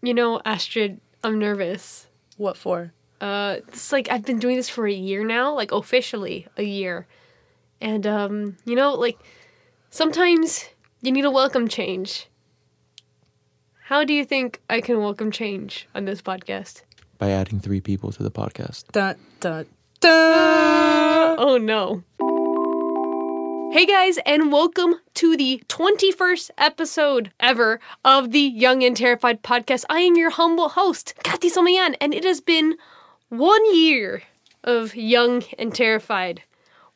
Astrid, I'm nervous. What for? It's like I've been doing this for a year now, like officially a year. And, sometimes you need a welcome change. How do you think I can welcome change on this podcast? By adding 3 people to the podcast. Dun, dun, dun. Oh, no. Hey guys, and welcome to the 21st episode ever of the Young and Terrified podcast. I am your humble host, Kati Somayan, and it has been 1 year of Young and Terrified.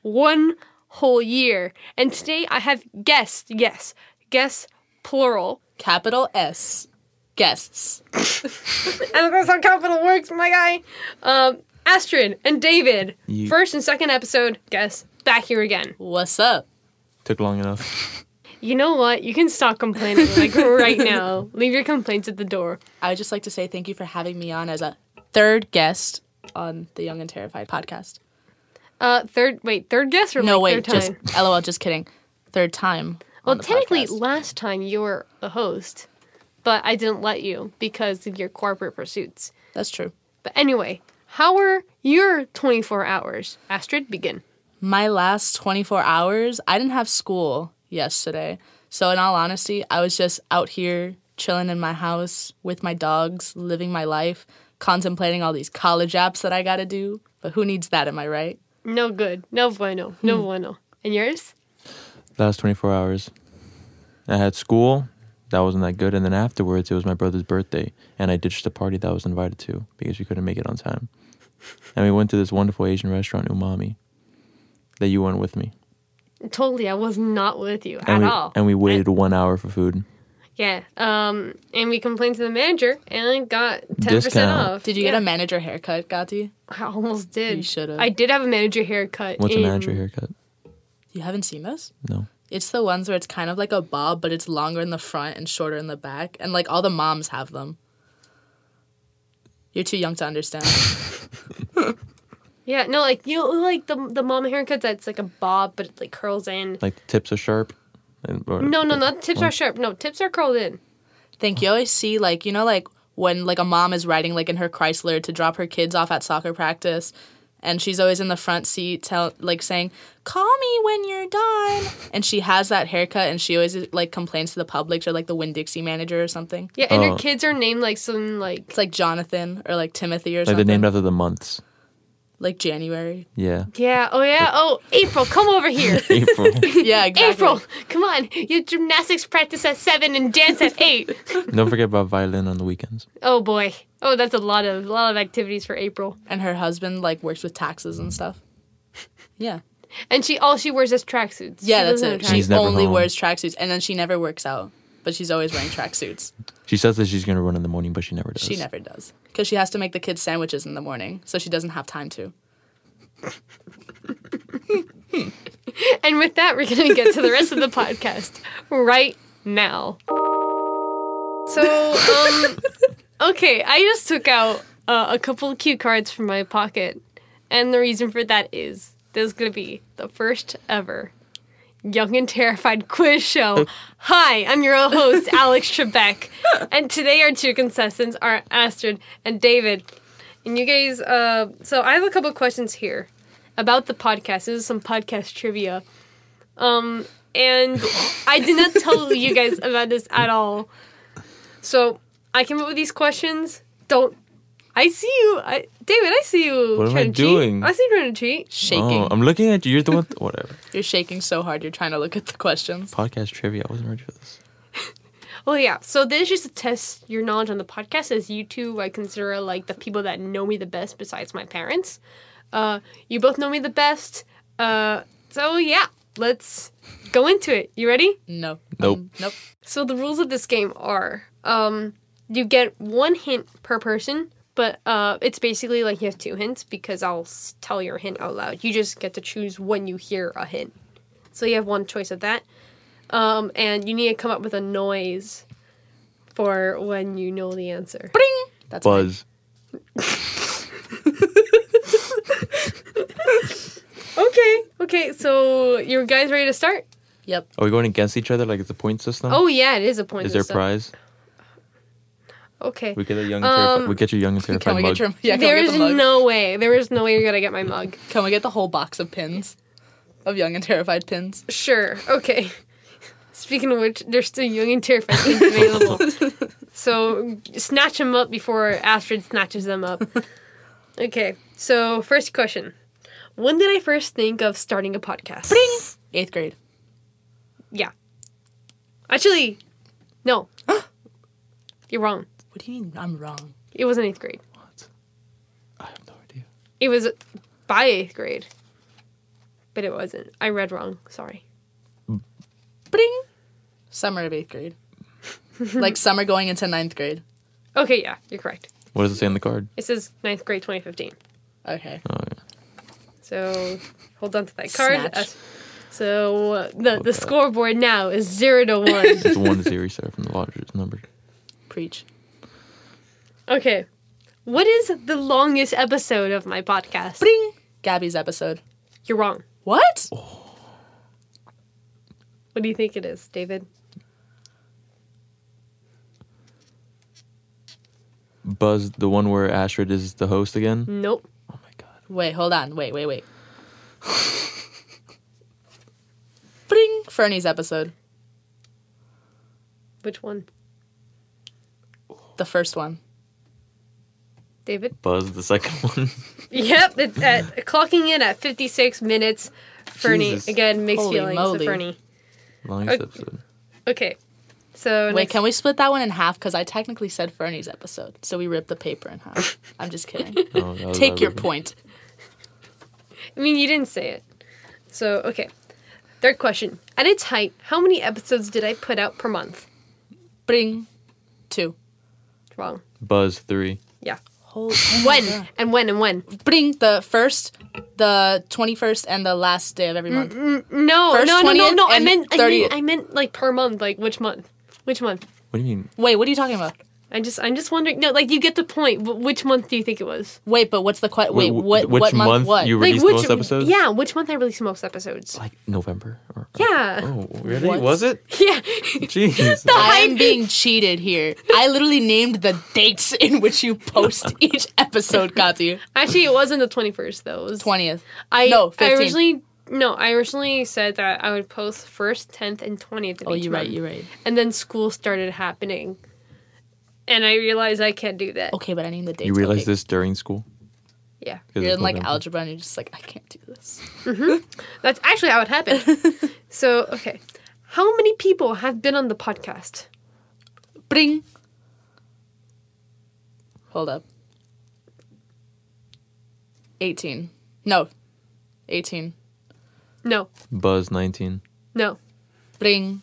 1 whole year. And today I have guests. Yes, guests, plural. Capital S. Guests. And that's how capital works, my guy. Astrid and David. Yeah. First and second episode, guests, back here again. What's up? Took long enough. You know what? You can stop complaining, like, right now. Leave your complaints at the door. I would just like to say thank you for having me on as a third guest on the Young and Terrified podcast. Third guest or third time? Just LOL, just kidding. Third time. Well, technically, last time you were a host, but I didn't let you because of your corporate pursuits. That's true. But anyway, how were your 24 hours? Astrid, begin. My last 24 hours, I didn't have school yesterday. So in all honesty, I was just out here chilling in my house with my dogs, living my life, contemplating all these college apps that I gotta do. But who needs that, am I right? No good. No bueno. No bueno. And yours? Last 24 hours. I had school. That wasn't that good. And then afterwards, it was my brother's birthday. And I ditched the party that I was invited to because we couldn't make it on time. And we went to this wonderful Asian restaurant, Umami, that you went with me. Totally. I was not with you at all. And we waited 1 hour for food. Yeah. And we complained to the manager and got 10% Discount. off. Did you get a manager haircut, Gati? I almost did. You should have. I did have a manager haircut. What's a manager haircut? You haven't seen this? No. It's the ones where it's kind of like a bob, but it's longer in the front and shorter in the back. And, like, all the moms have them. You're too young to understand. Yeah, no, like, like the mom haircut that's like a bob, but it, like, curls in. Like the tips are sharp? No, not tips are sharp. No, tips are curled in. Think you always see, like, like, when, like, a mom is riding, like, in her Chrysler to drop her kids off at soccer practice, and she's always in the front seat, saying, "Call me when you're done." And she has that haircut, and she always, like, complains to the public, or, like, the Winn-Dixie manager or something. Yeah, and her kids are named, like, some, like... It's, like, Jonathan or, like, Timothy or like something. they're named after the months. Like January. Yeah. Yeah, oh, yeah. Oh, April, come over here. April. Yeah, exactly. April, come on. You gymnastics practice at 7 and dance at 8. Don't forget about violin on the weekends. Oh, boy. Oh, that's a lot of activities for April. And her husband, like, works with taxes and stuff. Yeah. And all she wears is tracksuits. Yeah, that's it. She She's never only home. wears tracksuits, and then she never works out. But she's always wearing tracksuits. She says that she's going to run in the morning, but she never does. She never does. Because she has to make the kids sandwiches in the morning, so she doesn't have time to. And with that, we're going to get to the rest of the podcast right now. So, okay, I just took out a couple of cue cards from my pocket. And the reason for that is this is going to be the first ever Young and Terrified quiz show. Hi, I'm your host, Alex Trebek. And today our 2 contestants are Astrid and David. And you guys, so I have a couple questions here about the podcast. This is some podcast trivia. And I did not tell you guys about this at all. So I came up with these questions. I see you. David, I see you. What am I doing? I see you trying to cheat. Shaking. Oh, I'm looking at you. You're the one. Whatever. You're shaking so hard, you're trying to look at the questions. Podcast trivia. I wasn't ready for this. Well, yeah. So this is just to test your knowledge on the podcast, as you two I consider like the people that know me the best besides my parents. You both know me the best. So yeah, let's go into it. You ready? No. Nope. Nope. So the rules of this game are, you get 1 hint per person, but it's basically like you have 2 hints because I'll tell your hint out loud. You just get to choose when you hear a hint. So you have 1 choice of that. And you need to come up with a noise for when you know the answer. Bring! That's Buzz. Okay, so you guys ready to start? Yep. Are we going against each other like it's a point system? Oh, yeah, it is a point Is there a system. prize? Okay. We get a young and terrified. We get your young and Can terrified we mug. get your? Yeah, can There we get is the mug? no way. There is no way you're gonna get my mug. Can we get the whole box of pins? Of young and terrified pins. Sure. Okay. Speaking of which, there's still young and terrified things available. So snatch them up before Astrid snatches them up. Okay. So first question: when did I first think of starting a podcast? Bring 8th grade. Yeah. Actually, no. You're wrong. What do you mean I'm wrong? It wasn't 8th grade. What? I have no idea. It was by 8th grade. But it wasn't. I read wrong. Sorry. Bring summer of 8th grade. Like summer going into 9th grade. Okay, yeah, you're correct. What does it say on the card? It says 9th grade 2015. Okay. Oh, yeah. So hold on to that card. Snatch. So the scoreboard now is 0 to 1. It's 1-0 start from the largest number. Preach. Okay. What is the longest episode of my podcast? Bring Gabby's episode. You're wrong. What? What do you think it is, David? Buzz, the one where Astrid is the host again? Nope. Oh my god. Wait, hold on. Wait. Bring Fernie's episode. Which one? The first one. David? Buzz, the second one. Yep. It's clocking in at 56 minutes. Fernie. Jesus. Again, mixed Holy feelings moly. with Fernie. Longest Okay. episode. Okay. So Wait, next- can we split that one in half? Because I technically said Fernie's episode. So we ripped the paper in half. I'm just kidding. Oh, that was Take your everything. point. I mean, you didn't say it. So, okay. Third question. At its height, how many episodes did I put out per month? Bring 2. Wrong. Buzz, 3. Yeah. Hold When? And when? Bring the 1st, the 21st, and the last day of every month. No, First, no. 20th, I and meant 30th. I meant like per month. Like which month? Which month? What do you mean? Wait, what are you talking about? I'm just wondering. No, like you get the point. Which month do you think it was? Wait, but what's the question? Wait, what which month? What? you Like released which? most episodes? Yeah, which month I released most episodes? Like November? Or, Yeah. Oh, really? What? Was it? Yeah. Jeez. I am being cheated here. I literally named the dates in which you post each episode, Kati. Actually, it wasn't the 21st though. It was 20th. I 15th. I originally said that I would post 1st, 10th, and 20th of Oh, each you're month. right, you're right. And then school started happening. And I realized I can't do that. Okay, but I need the dates. You realized okay. this during school? Yeah. 'Cause You're it's in like November. algebra and you're just like, I can't do this. That's actually how it happened. So, okay. How many people have been on the podcast? Bring. Hold up. 18. No. 18. No. Buzz, 19. No. Bring.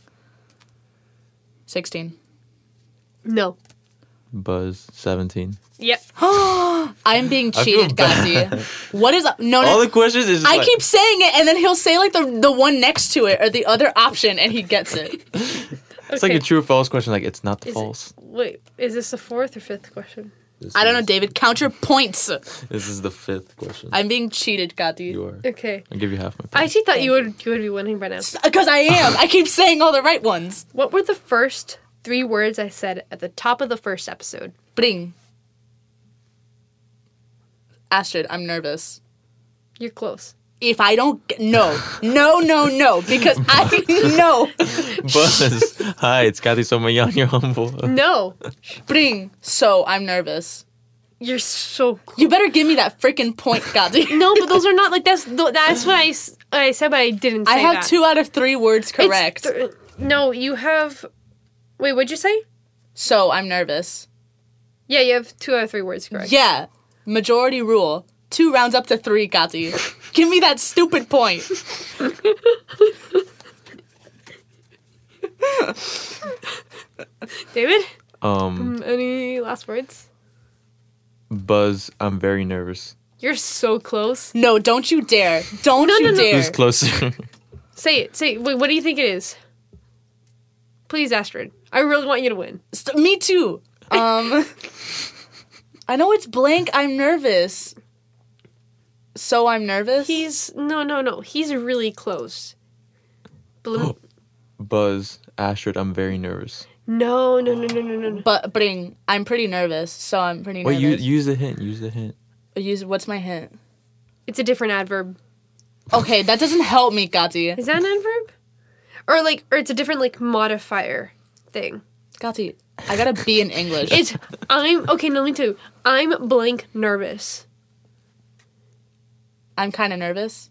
16. No. Buzz, 17. Yep. I'm being I feel cheated, bad. Ghazi. What is up? No, All no. the questions is just I like, keep saying it, and then he'll say like the one next to it or the other option, and he gets it. it's like a true or false question. Like, it's not the Is false. Wait, is this the 4th or 5th question? This I don't know, is- David. Count your points. This is the 5th question. I'm being cheated, Ghazi. You are. Okay. I'll give you half my I points. actually thought you would be winning by now. Because I am. I keep saying all the right ones. What were the first 3 words I said at the top of the first episode? Bring. Astrid, I'm nervous. You're close. If I don't no, because I know. Buzz, hi, it's Kathy Somayan. You're humble. No. Bring. So I'm nervous. You're so close. You better give me that freaking point, Gadi. No, but those are not like that's what I said, but I didn't say I have that. 2 out of 3 words It's correct. no, you have. Wait, what'd you say? So I'm nervous. Yeah, you have 2 out of 3 words correct. Yeah. Majority rule. 2 rounds up to 3, Gadi. Give me that stupid point. David, Um, any last words? Buzz, I'm very nervous. You're so close. No, don't you dare. Don't you no. dare. Who's closer? Say it. Say it. Wait, what do you think it is? Please, Astrid. I really want you to win. Me too. I know it's blank. I'm nervous. So I'm nervous? He's no. He's really close. Believe- Buzz, Astrid, I'm very nervous. No. But I'm pretty nervous, so I'm pretty Wait, nervous. use the hint. Use the hint. What's my hint? It's a different adverb. Okay, that doesn't help me, Gati. Is that an adverb? Or it's a different like modifier thing. Gati, I gotta be in English. Me too. I'm blank nervous. I'm kind of nervous.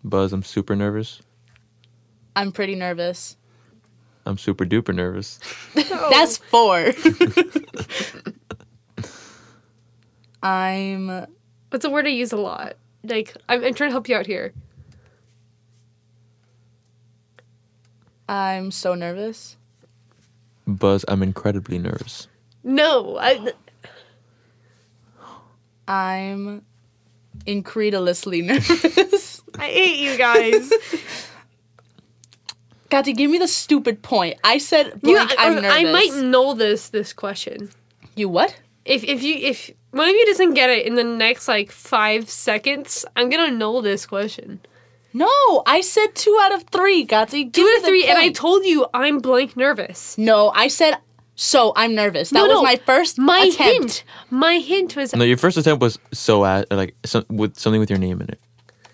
Buzz, I'm super nervous. I'm pretty nervous. I'm super duper nervous. That's 4. I'm It's a word I use a lot. Like, I'm trying to help you out here. I'm so nervous. Buzz, I'm incredibly nervous. No, I'm incredulously nervous. I hate you guys. Gati, give me the stupid point. I said blank, I'm nervous. I might know this question. You what? If one of you doesn't get it in the next like 5 seconds, I'm gonna know this question. No, I said 2 out of 3, Gati. 2 out of 3, and I told you I'm blank nervous. No, I said so. I'm nervous. That was my first attempt. My hint was No, your first attempt was with something with your name in it.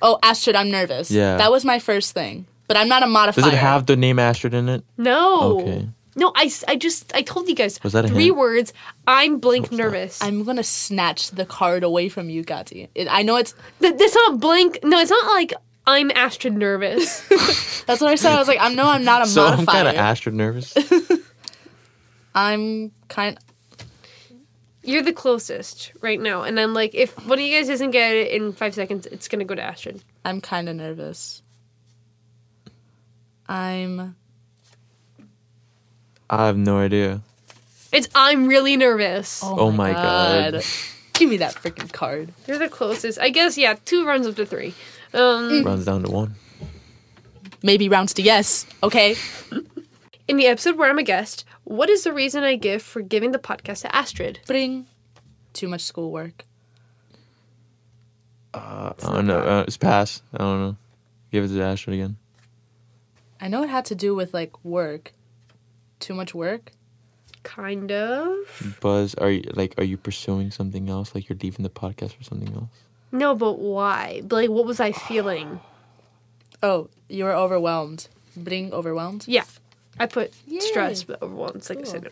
Oh, Astrid, I'm nervous. Yeah. That was my first thing. But I'm not a modifier. Does it have the name Astrid in it? no. Okay. No, I told you guys Was that a 3 hint? words. I'm blank nervous. I'm gonna snatch the card away from you, Gati. I know it's. That's not blank. No, it's not like I'm Astrid nervous. That's what I said. I was like, I'm not a So modifier. I'm kind of Astrid nervous. I'm kind. You're the closest right now, and I'm like, if one of you guys doesn't get it in 5 seconds, it's gonna go to Astrid. I'm kind of nervous. I have no idea. I'm really nervous. Oh my God. Give me that freaking card. You're the closest. I guess, yeah, 2 runs up to 3. Runs down to 1. Maybe rounds to yes. Okay. In the episode where I'm a guest, what is the reason I give for giving the podcast to Astrid? Bring. Too much schoolwork. I don't know. It's pass. I don't know. Give it to Astrid again. I know it had to do with like work. Too much work. Kind of. Buzz, are you pursuing something else? Like you're leaving the podcast for something else? No, but why? But like, what was I feeling? Oh, you were overwhelmed. Being overwhelmed? Yeah. I put stress, but overwhelmed, like I said.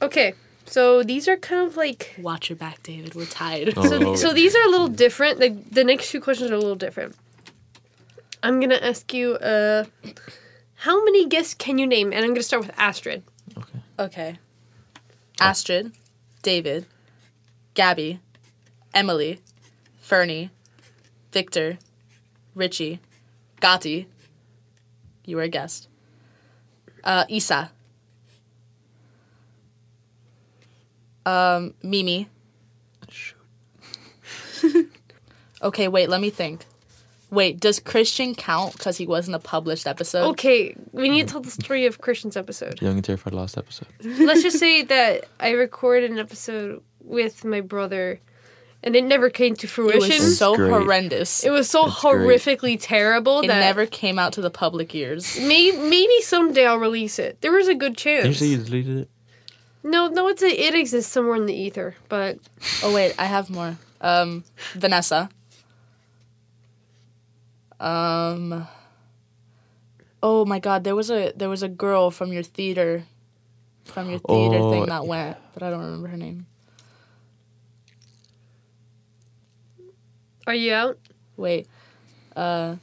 Okay, so these are kind of like... Watch your back, David. We're tied. So these are a little different. Like, the next 2 questions are a little different. I'm going to ask you, how many guests can you name? And I'm going to start with Astrid. Okay. Astrid, David, Gabby, Emily, Fernie, Victor, Richie, Gati. You were a guest. Isa. Mimi. Shoot. Okay, wait, let me think. Wait, does Christian count because he wasn't a published episode? Okay, we need to tell the story of Christian's episode. Young and Terrified Lost episode. Let's just say that I recorded an episode with my brother, and it never came to It fruition. was so great. horrendous. It was so It's great. horrifically terrible It that never came out to the public ears. maybe someday I'll release it. There was a good chance. Did you say you deleted it? No, it exists somewhere in the ether, but Oh wait, I have more. Vanessa. Oh my God, there was a girl from your theater thing that went, but I don't remember her name. are you out? Wait, how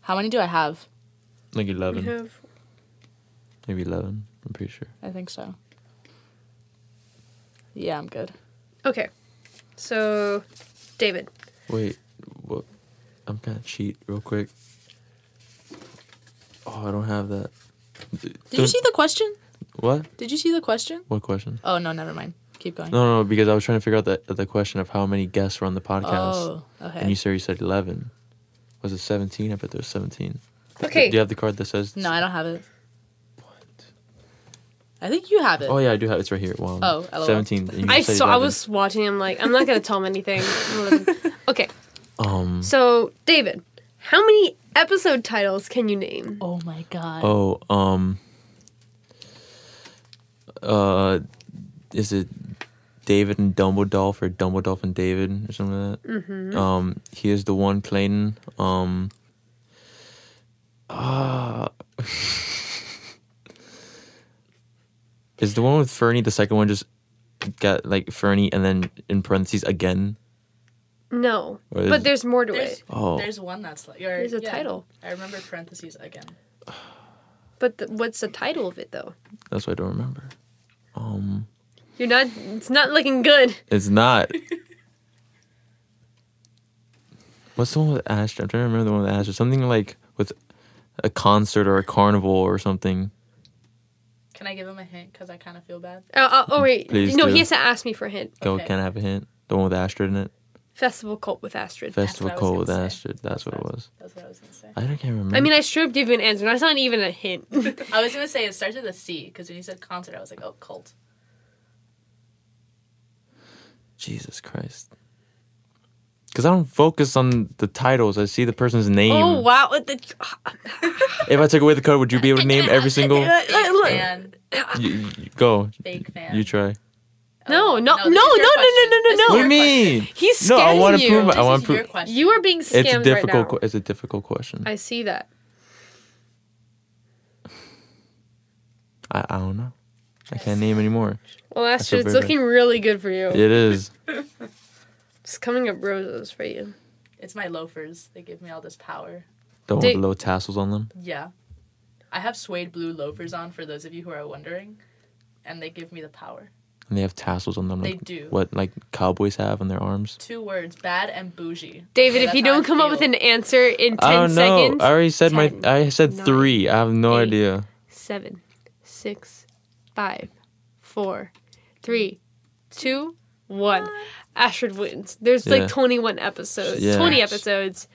many do I have? Like We 11. have Maybe 11. I'm pretty sure. I think so. Yeah, I'm good. okay. So, David. Wait, what? I'm gonna cheat real quick. Oh, I don't have that. Did you see the question? What? Did you see the question? What question? Oh no, never mind. Keep going. No, because I was trying to figure out the question of how many guests were on the podcast. Oh, okay. And you said 11. Was it 17? I bet there was 17. Okay. Do you have the card that says... No, I don't have it. What? I think you have it. Oh, yeah, I do have it. It's right here. Wow. Oh, LOL. 17. and you I said saw. I 11. was watching him like I'm not gonna tell him anything. Okay. Um. So, David, how many episode titles can you name? Oh my God. Oh, Is it David and Dumbledore or Dumbledore and David or something like that? Mm-hmm. He is the one, Clayton. Is the one with Fernie the second one just got like Fernie and then in parentheses again? No, Or is- but there's more to it. Oh, There's one that's like... There's a title. I remember parentheses again. But what's the title of it, though? that's what I don't remember. You're not... It's not looking good. It's not. What's the one with Astrid? I'm trying to remember the one with Astrid. Something like with a concert or a carnival or something. Can I give him a hint? Because I kind of feel bad. Oh, wait. Please no, do. he has to ask me for a hint. Go, Okay. can I have a hint? The one with Astrid in it? Festival Cult with Astrid. Festival what I was Cole with gonna say. Astrid. That's what it was. That's what I was going to say. I can't remember. I mean, I should have given an answer. That's not even a hint. I was going to say it starts with a C, because when you said concert, I was like, oh, cult. Jesus Christ. Because I don't focus on the titles. I see the person's name. Oh, wow. If I took away the code, would you be able to name every single? Fake fan. You go. Fake fan. You try. No. This is your question. No. What do you mean? He's No, I scamming want to you. prove. I This want is to your prove. question. You are being It's a scammed difficult. right now. It's a difficult question. I see that. I don't know. I can't name anymore. Well, feel Astrid, it's very looking really good for you. It is. It's coming up roses for you. It's my loafers. They give me all this power. The one They- with the little tassels on them. Yeah. I have suede blue loafers on, for those of you who are wondering. And they give me the power. And they have tassels on them. They Like do. what like cowboys have on their arms. 2 words, bad and bougie. David, Okay, if you that's how don't I come up with feel. an answer in 10 I don't know. seconds. I already said 10, I said 9, 3. I have no 8. idea. 7, 6, 5, 4, 3, 2, 1. Astrid wins. There's Yeah. like 21 episodes. Yeah. 20 episodes.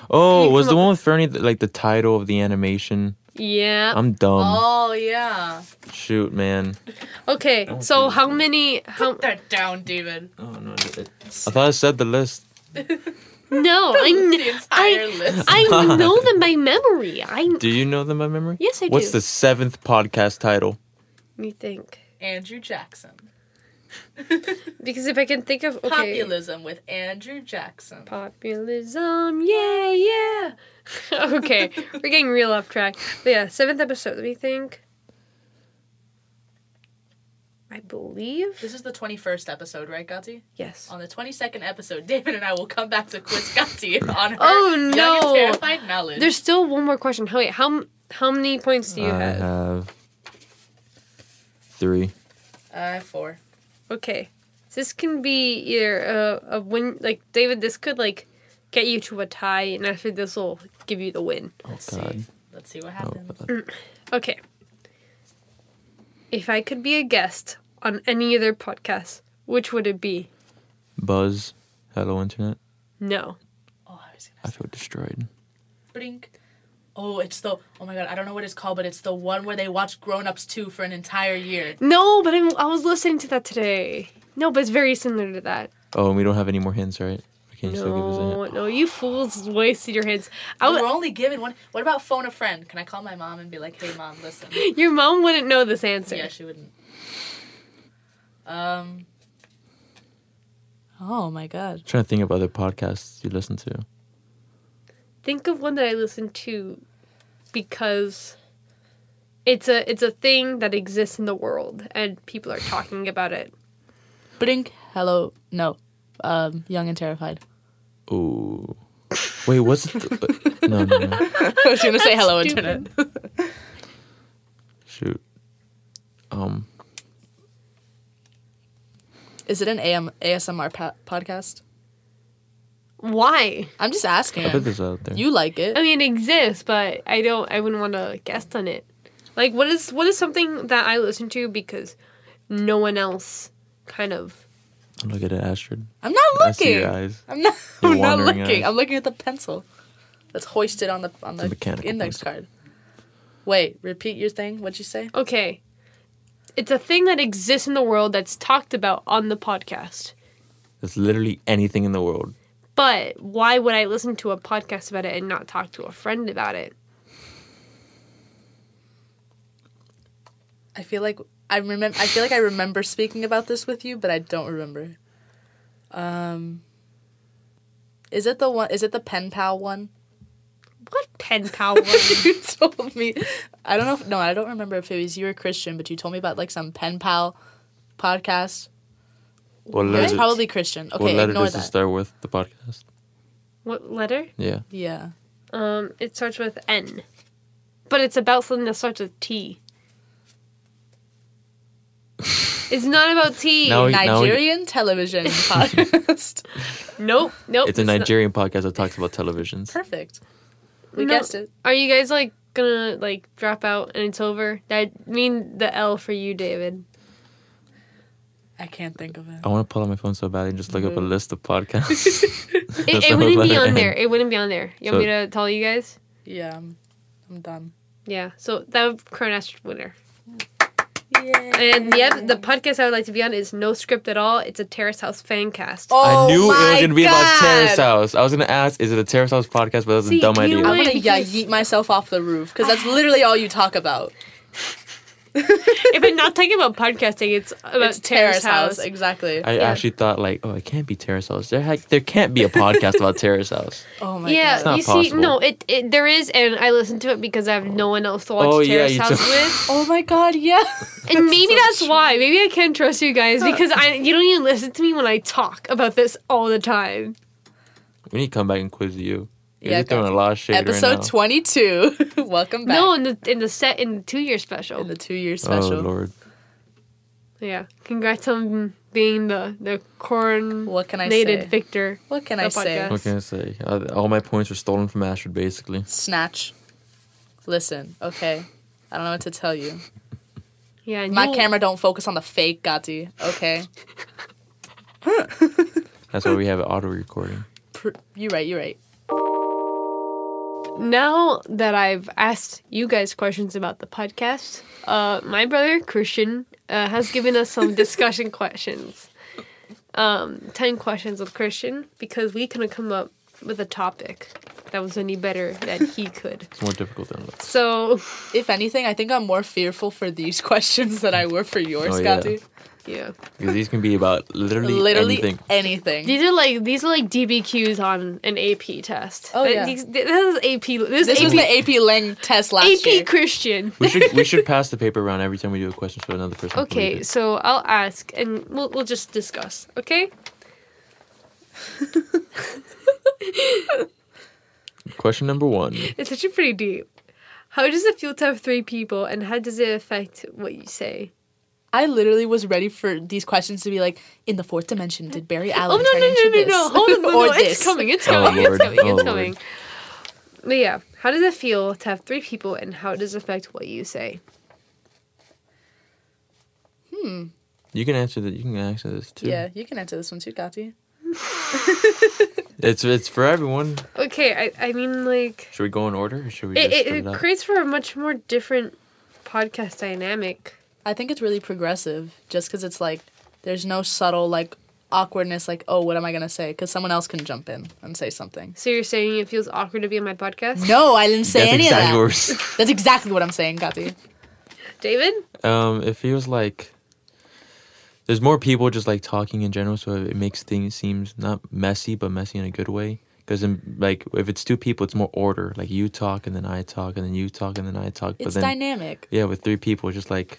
Oh, You was come the up- one with Fernie like the title of the animation? Yeah. I'm dumb. Oh, yeah. Shoot, man. Okay, so how many... Put that down, David. Oh no! I thought I said the list. No, The entire list. I know them by memory. Do you know them by memory? Yes, I do. What's the 7th podcast title? Let me think. Andrew Jackson. Because if I can think of... Okay. Populism with Andrew Jackson. Populism, yeah. Okay, we're getting real off track. But yeah, 7th episode, let me think. I believe? This is the 21st episode, right, Gati? Yes. On the 22nd episode, David and I will come back to quiz Gati on her Oh, young no. and terrified knowledge. There's still one more question. Oh, wait, how many points do you I have? have 3. 4. Okay. This can be either a win, like, David, this could, like, get you to a tie, and after this will give you the win. Let's God. see. Let's see what Oh, happens. God. Okay. If I could be a guest on any other podcast, which would it be? Buzz, hello internet. No. Oh, I was I gonna feel destroyed. blink. Oh, it's the... Oh my god, I don't know what it's called, but it's the one where they watch Grown Ups 2 for an entire year. No, but I was listening to that today. No, but it's very similar to that. Oh, and we don't have any more hints, right? Can you still give us a hint? No, you fools wasted your hints. We're only given one. What about phone a friend? Can I call my mom and be like, hey, mom, listen? Your mom wouldn't know this answer. Yeah, she wouldn't. Oh my god. I'm trying to think of other podcasts you listen to. Think of one that I listen to because it's a thing that exists in the world and people are talking about it. Blink. Hello. No. Young and Terrified. Ooh. Wait, what's the... No. I was going to say hello, Stupid. Internet. Shoot. Is it an ASMR podcast? Why? I'm just asking. I put this out there. You like it. I mean, it exists, but I wouldn't want to guest on it. Like, what is something that I listen to because no one else kind of... Look at it, Astrid. I'm not I see looking. your eyes. I'm not Your I'm not wandering looking. eyes. I'm looking at the pencil that's hoisted on the mechanical index pencil. card. Wait, repeat your thing. What'd you say? Okay. It's a thing that exists in the world that's talked about on the podcast. It's literally anything in the world. But why would I listen to a podcast about it and not talk to a friend about it? I feel like I feel like I remember speaking about this with you, but I don't remember. Is it the pen pal one? What pen pal one? You told me. I don't know. I don't remember if it was you or Christian, but you told me about like some pen pal podcast. It's probably Christian. Okay, what letter ignore does that. it start with, the podcast? What letter? Yeah. Yeah. It starts with N. But it's about something that starts with T. It's not about tea. Nigerian television podcast. Nope. It's a Nigerian podcast that talks about televisions. Perfect. We guessed it. Are you guys like gonna like drop out and it's over? That mean the L for you, David. I can't think of it. I want to pull out my phone so badly and just look up a list of podcasts. It wouldn't be on there. It wouldn't be on there. You want me to tell you guys? Yeah, I'm done. Yeah, so that would crown Astrid winner. Yay. And the podcast I would like to be on is No Script at All. It's a Terrace House fan cast. Oh, I knew it was my going to be about God. Terrace House. I was going to ask, is it a Terrace House podcast? But that was a dumb idea. know I'm what? gonna yeet myself off the roof because that's literally all you talk about. If I'm not talking about podcasting, it's about Terrace House. Exactly. I actually thought, like, it can't be Terrace House. There can't be a podcast about Terrace House. Oh my Yeah, God. you possible. see, no, it there is, and I listen to it because I have no one else to watch Terrace House with. Oh my God, yeah. And maybe that's why. Maybe I can't trust you guys because you don't even listen to me when I talk about this all the time. We need to come back and quiz you. Yeah, You're throwing a lot of shade Episode right now. 22. Welcome back. No, in the 2-year special. In the 2-year special. Oh, Lord. Yeah, congrats on being the What can I coronated say? victor. What can I of say? podcast. What can I say? All my points were stolen from Astrid, basically. Snatch. Listen, okay. I don't know what to tell you. Yeah, and My you- camera don't focus on the fake, Gatti. Okay. That's why we have auto recording. You're right. Now that I've asked you guys questions about the podcast, my brother Christian has given us some discussion questions. 10 questions with Christian because we couldn't come up with a topic that was any better than he could. It's more difficult than it looks. So, If anything, I think I'm more fearful for these questions than I were for yours, Oh, yeah. Gatti. yeah. Because these can be about literally anything. These are like DBQs on an AP test. Oh, yeah. This is AP. This was the AP Lang test last year. AP Christian. We should pass the paper around every time we do a question so another person can Okay, read it. so I'll ask and we'll just discuss. Okay. Question number 1. It's actually pretty deep. How does it feel to have 3 people, and how does it affect what you say? I literally was ready for these questions to be like, in the 4th dimension, did Barry Oh Allen no turn no into no no this? no! Hold on, Or no, this? it's coming! It's Oh, coming! Lord. It's coming! Oh, It's Lord. coming! But yeah, how does it feel to have 3 people, and how does it affect what you say? You can answer that. You can answer this too. Yeah, you can answer this one too, Gatti. It's for everyone. Okay, I mean like Should we go in order, or should we just split it it up? creates for a much more different podcast dynamic. I think it's really progressive just because it's like, there's no subtle like awkwardness like, oh, what am I going to say? Because someone else can jump in and say something. So you're saying it feels awkward to be on my podcast? No, I didn't say That's any exactly of that. worse. That's exactly what I'm saying, Gatti. David? It feels like there's more people just like talking in general, so it makes things seems not messy, but messy in a good way. Because like if it's 2 people, it's more order. Like you talk and then I talk and then you talk and then I talk. It's but then dynamic. yeah, with 3 people, it's just like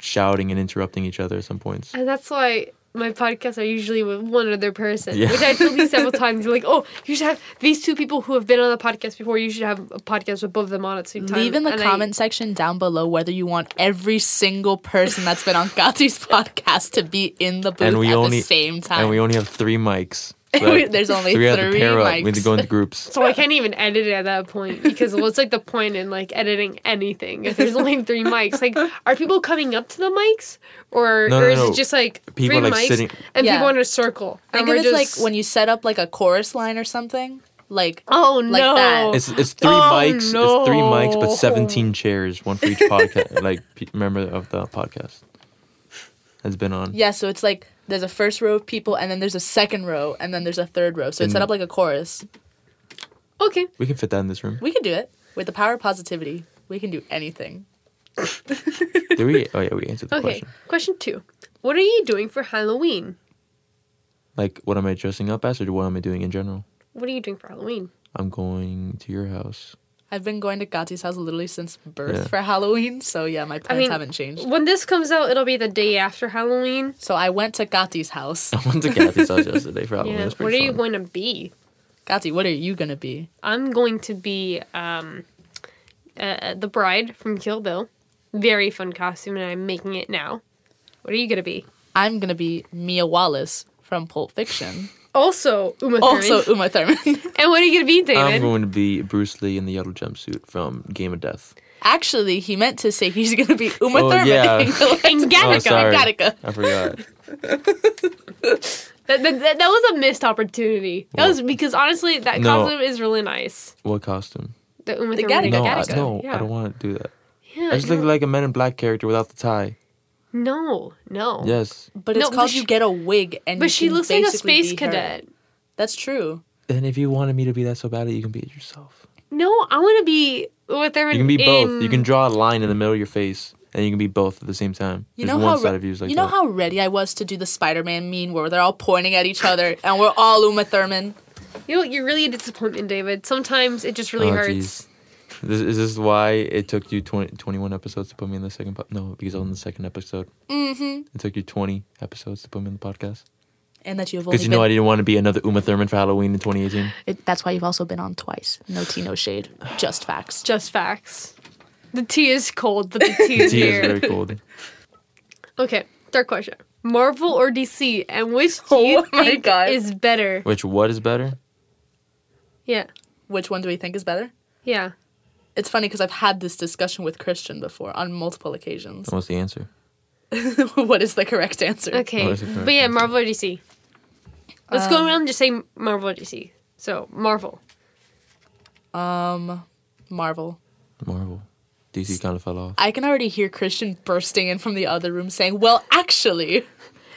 shouting and interrupting each other at some points. And that's why my podcasts are usually with one other person. Yeah. Which I told you several times. You're like, oh, you should have these 2 people who have been on the podcast before. You should have a podcast with both of them on at the same time. Leave in the And comment section down below whether you want every single person that's been on Gatti's podcast to be in the booth And we at only- the same time. And we only have 3 mics. So There's only we have to 3 pair up. mics. We have to go into groups. So I can't even edit it at that point because what's like the point in like editing anything if there's only 3 mics? Like, are people coming up to the mics or No, is no. it just like People, 3 like, mics sitting- and Yeah. people in a circle? Think and of we're it just like when you set up like a chorus line or something. Like, oh like no, that. It's 3 Oh, mics. no. It's 3 mics, but 17 chairs, one for each podcast. Like member of the podcast has been on. yeah, so it's like there's a first row of people and then there's a second row and then there's a third row. So it's set up like a chorus. okay. We can fit that in this room. We can do it. With the power of positivity, we can do anything. Did we? Oh yeah, we answered the Okay, question. question 2. What are you doing for Halloween? Like, what am I dressing up as, or what am I doing in general? What are you doing for Halloween? I'm going to your house. I've been going to Gati's house literally since birth Yeah. for Halloween, so yeah, my plans haven't changed. When this comes out, it'll be the day after Halloween. So I went to Gati's house. I went to Kathy's house yesterday for Halloween. Yeah. It was What are pretty you fun. going to be? Gati, what are you gonna be? I'm going to be the bride from Kill Bill. Very fun costume, and I'm making it now. What are you gonna be? I'm gonna be Mia Wallace from Pulp Fiction. Also, Uma Thurman. Also Uma Thurman. And what are you gonna be, David? I'm going to be Bruce Lee in the yellow jumpsuit from Game of Death. Actually, he meant to say he's gonna be Uma Oh, Thurman. yeah. And Oh, Gattaca. sorry. Gattaca. I forgot. That was a missed opportunity. That was because honestly, that No. costume is really nice. What costume? The Uma The Thurman Gattaca. No, Yeah. I don't want to do that. Yeah, I just look like a Men in Black character without the tie. no. Yes. But it's No, but called she- you get a wig and But you she can looks like a basically space be her. cadet. That's true. And if you wanted me to be that so badly, you can be it yourself. No, I want to be Uma Thurman. You can be both. You in- can draw a line in the middle of your face, and you can be both at the same time. You There's know one how side of you is like you know that. how ready I was to do the Spider-Man meme where they're all pointing at each other and we're all Uma Thurman. You know, you're really a disappointment, David. Sometimes it just really Oh, hurts. jeez. Is this why it took you 21 episodes to put me in the second No, because I was in the second episode. Mm-hmm. It took you 20 episodes to put me in the podcast. And that you've only Because you been, know I didn't want to be another Uma Thurman for Halloween in 2018. that's why you've also been on twice. No tea, no shade. Just facts. Just facts. The tea is cold, but the tea is Tea here. is very cold. Okay, third question. Marvel or DC, and which do Oh you my think God. is better? What is better? Yeah, Which one do we think is better? yeah. It's funny because I've had this discussion with Christian before on multiple occasions. What's the answer? What is the correct answer? Okay, What is it, but yeah, Marvel or DC. Let's go around and just say Marvel or DC. So, Marvel. Marvel. Marvel. DC kind of fell off. I can already hear Christian bursting in from the other room saying, well, actually.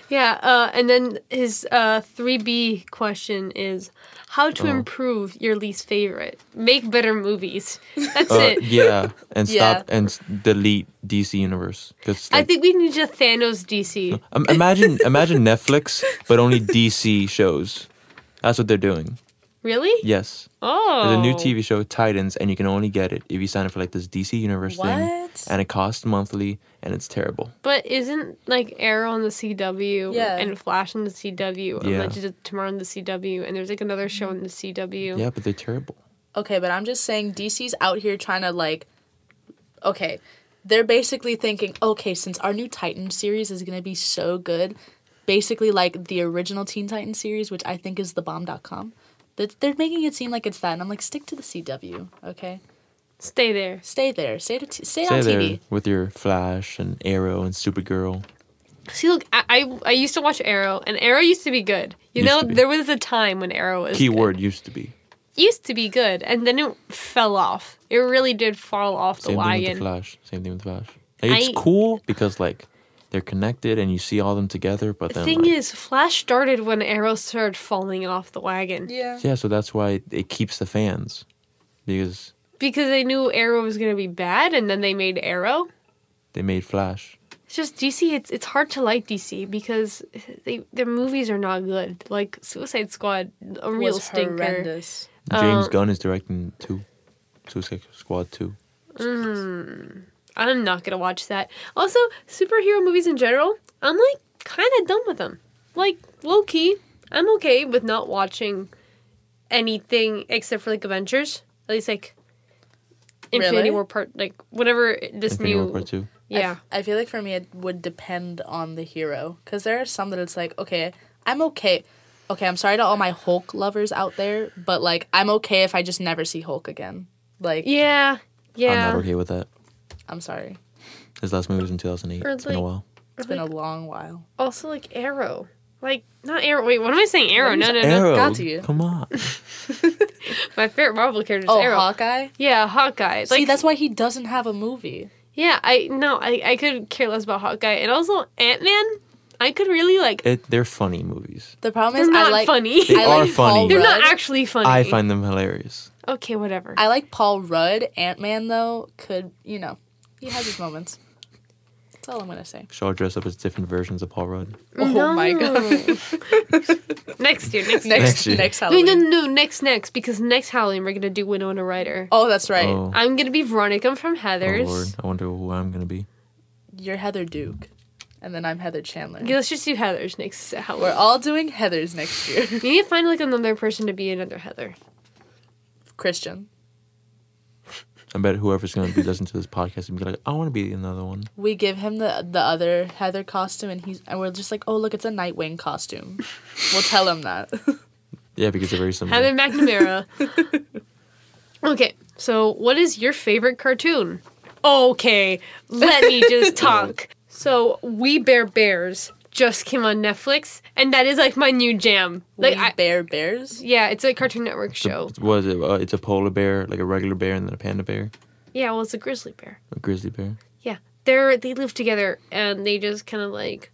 Yeah, and then his 3B question is how to improve your least favorite. Make better movies. That's it. Yeah, and Yeah. stop and delete DC Universe. Cause, I like, think we need to Thanos DC. imagine Netflix, but only DC shows. That's what they're doing. Really? Yes. Oh. There's a new TV show, Titans, and you can only get it if you sign up for like this DC Universe thing. What? And it costs monthly, and it's terrible. But isn't like Arrow on the CW Yeah. and Flash on the CW and Yeah. Legends of Tomorrow on the CW and there's like another show on the CW? Yeah, but they're terrible. Okay, but I'm just saying DC's out here trying to like, okay, they're basically thinking, okay, since our new Titan series is going to be so good, basically like the original Teen Titans series, which I think is thebomb.com, they're making it seem like it's that. And I'm like, stick to the CW, okay? Stay there. Stay there. Stay on Stay TV. there with your Flash and Arrow and Supergirl. See, look, I used to watch Arrow, and Arrow used to be good. You Used know, to be. there was a time when Arrow was Keyword used to be. good. Used to be good, and then it fell off. It really did fall off the Same thing with the wagon. Flash. Same thing with Flash. Like, it's I- cool because like they're connected and you see all them together, but The then thing like, is, Flash started when Arrow started falling off the wagon. Yeah. yeah, so that's why it keeps the fans because Because they knew Arrow was going to be bad, and then they made Arrow. they made Flash. It's just DC. It's hard to like DC because their movies are not good. Like Suicide Squad, a real Was stinker. horrendous. James Gunn is directing Suicide Squad 2. I'm not gonna watch that. Also, superhero movies in general, I'm like kind of done with them. Like low key, I'm okay with not watching anything except for like Avengers. At least like Infinity Really? War part, like whatever this Infinity new. War Part 2. Yeah. I feel like for me it would depend on the hero. Because there are some that it's like, okay, I'm okay. Okay, I'm sorry to all my Hulk lovers out there, but like I'm okay if I just never see Hulk again. Like, Yeah. Yeah. I'm not okay with that. I'm sorry. His last movie was in 2008. Or It's been a like- while. It's been a long while. Also, like Arrow. Like not Arrow. Wait, what am I saying? Arrow. No, no, no. Arrow, got to you. come on. My favorite Marvel character is Oh, Arrow. Hawkeye? Yeah, Hawkeye. See, Like that's why he doesn't have a movie. yeah, I could care less about Hawkeye, and also Ant-Man. I could really like. They're funny movies. The problem They're is not I like funny. They I are like funny. Paul They're Rudd. not actually funny. I find them hilarious. Okay, whatever. I like Paul Rudd. Ant-Man though could, He has his moments. That's all I'm gonna say. Should all dress up as different versions of Paul Rudd. Oh my god. Next year. Next year. Halloween. No, next, because next Halloween we're gonna do Winona Ryder. Oh, that's right. Oh, I'm gonna be Veronica. I'm from Heather's. Lord. I wonder who I'm going to be. You're Heather Duke. And then I'm Heather Chandler. Okay, let's just do Heather's next Halloween. We're all doing Heather's next year. We need to find like another person to be another Heather. Christian. I bet whoever's going to be listening to this podcast will be like, I want to be another one. We give him the other Heather costume, and we're just like, oh, look, it's a Nightwing costume. We'll tell him that. Yeah, because they're very similar. Heather McNamara. Okay, so what is your favorite cartoon? Okay, let me just talk. So, We Bare Bears just came on Netflix, and that is like my new jam. Like, Bears? Yeah, it's a Cartoon Network show. Was it? It's a polar bear, like a regular bear, and then a panda bear. Yeah, well, it's a grizzly bear. A grizzly bear. Yeah, they live together, and they just kind of like,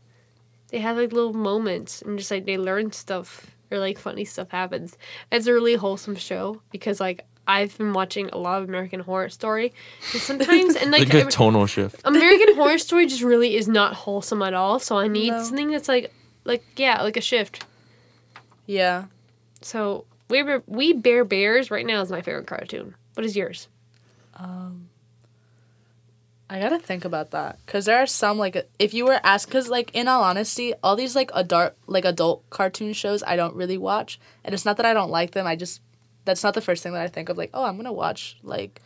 they have like little moments, and just like they learn stuff, or like funny stuff happens. It's a really wholesome show, because like, I've been watching a lot of American Horror Story, and sometimes, and like, a tonal shift. American Horror Story just really is not wholesome at all, so I need something that's like a shift. Yeah. So, We Bare Bears right now is my favorite cartoon. What is yours? I gotta think about that, because there are some, like, if you were asked, because, like, in all honesty, all these, like, adult cartoon shows I don't really watch, and it's not that I don't like them, that's not the first thing that I think of, like, oh, I'm gonna watch, like,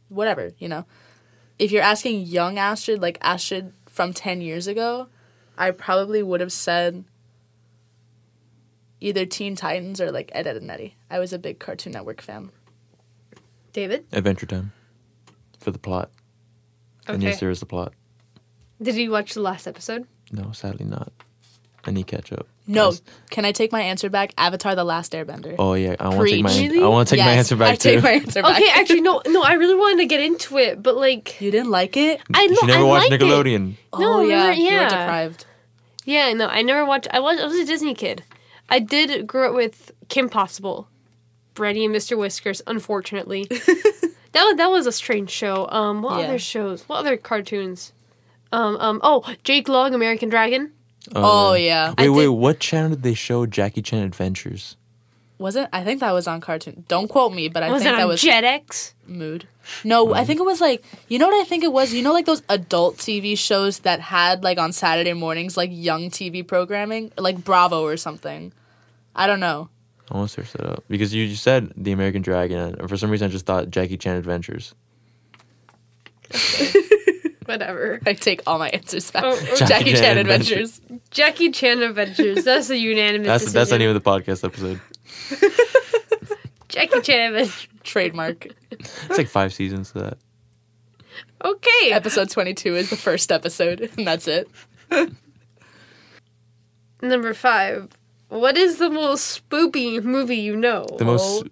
whatever, you know? If you're asking young Astrid, like, Astrid from 10 years ago, I probably would have said either Teen Titans or, like, Ed, Edd n Eddy. I was a big Cartoon Network fan. David? Adventure Time. For the plot. Okay. And yes, there is a plot. Did you watch the last episode? No, sadly not. I need catch up. No, can I take my answer back? Avatar: The Last Airbender. Oh yeah, I want to take my Really? I want to take my answer back too. I take my answer back. Okay, actually, no, I really wanted to get into it, but like, You didn't like it? You never watched Nickelodeon. No, oh yeah, you were yeah. deprived. Yeah, no, I never watched. I was a Disney kid. I did grow up with Kim Possible, Brandy and Mr. Whiskers. Unfortunately, that was a strange show. What other shows? What other cartoons? Oh, Jake Long, American Dragon. Oh yeah. Wait, what channel did they show Jackie Chan Adventures? Wasn't I think that was on Cartoon. Don't quote me, but I Was think it that on was Jetix? Mood. No, I think it was like, you know what I think it was? You know, like those adult TV shows that had like on Saturday mornings like young TV programming, like Bravo or something. I don't know. I want to search that up because you said the American Dragon, and for some reason I just thought Jackie Chan Adventures. Whatever. I take all my answers back. Oh, Jackie Chan Adventures. Jackie Chan Adventures. That's a unanimous decision. That's the name of the podcast episode. Jackie Chan Adventures. Trademark. It's like 5 seasons of that. Okay. Episode 22 is the first episode, and that's it. Number 5. What is the most spoopy movie you know? The most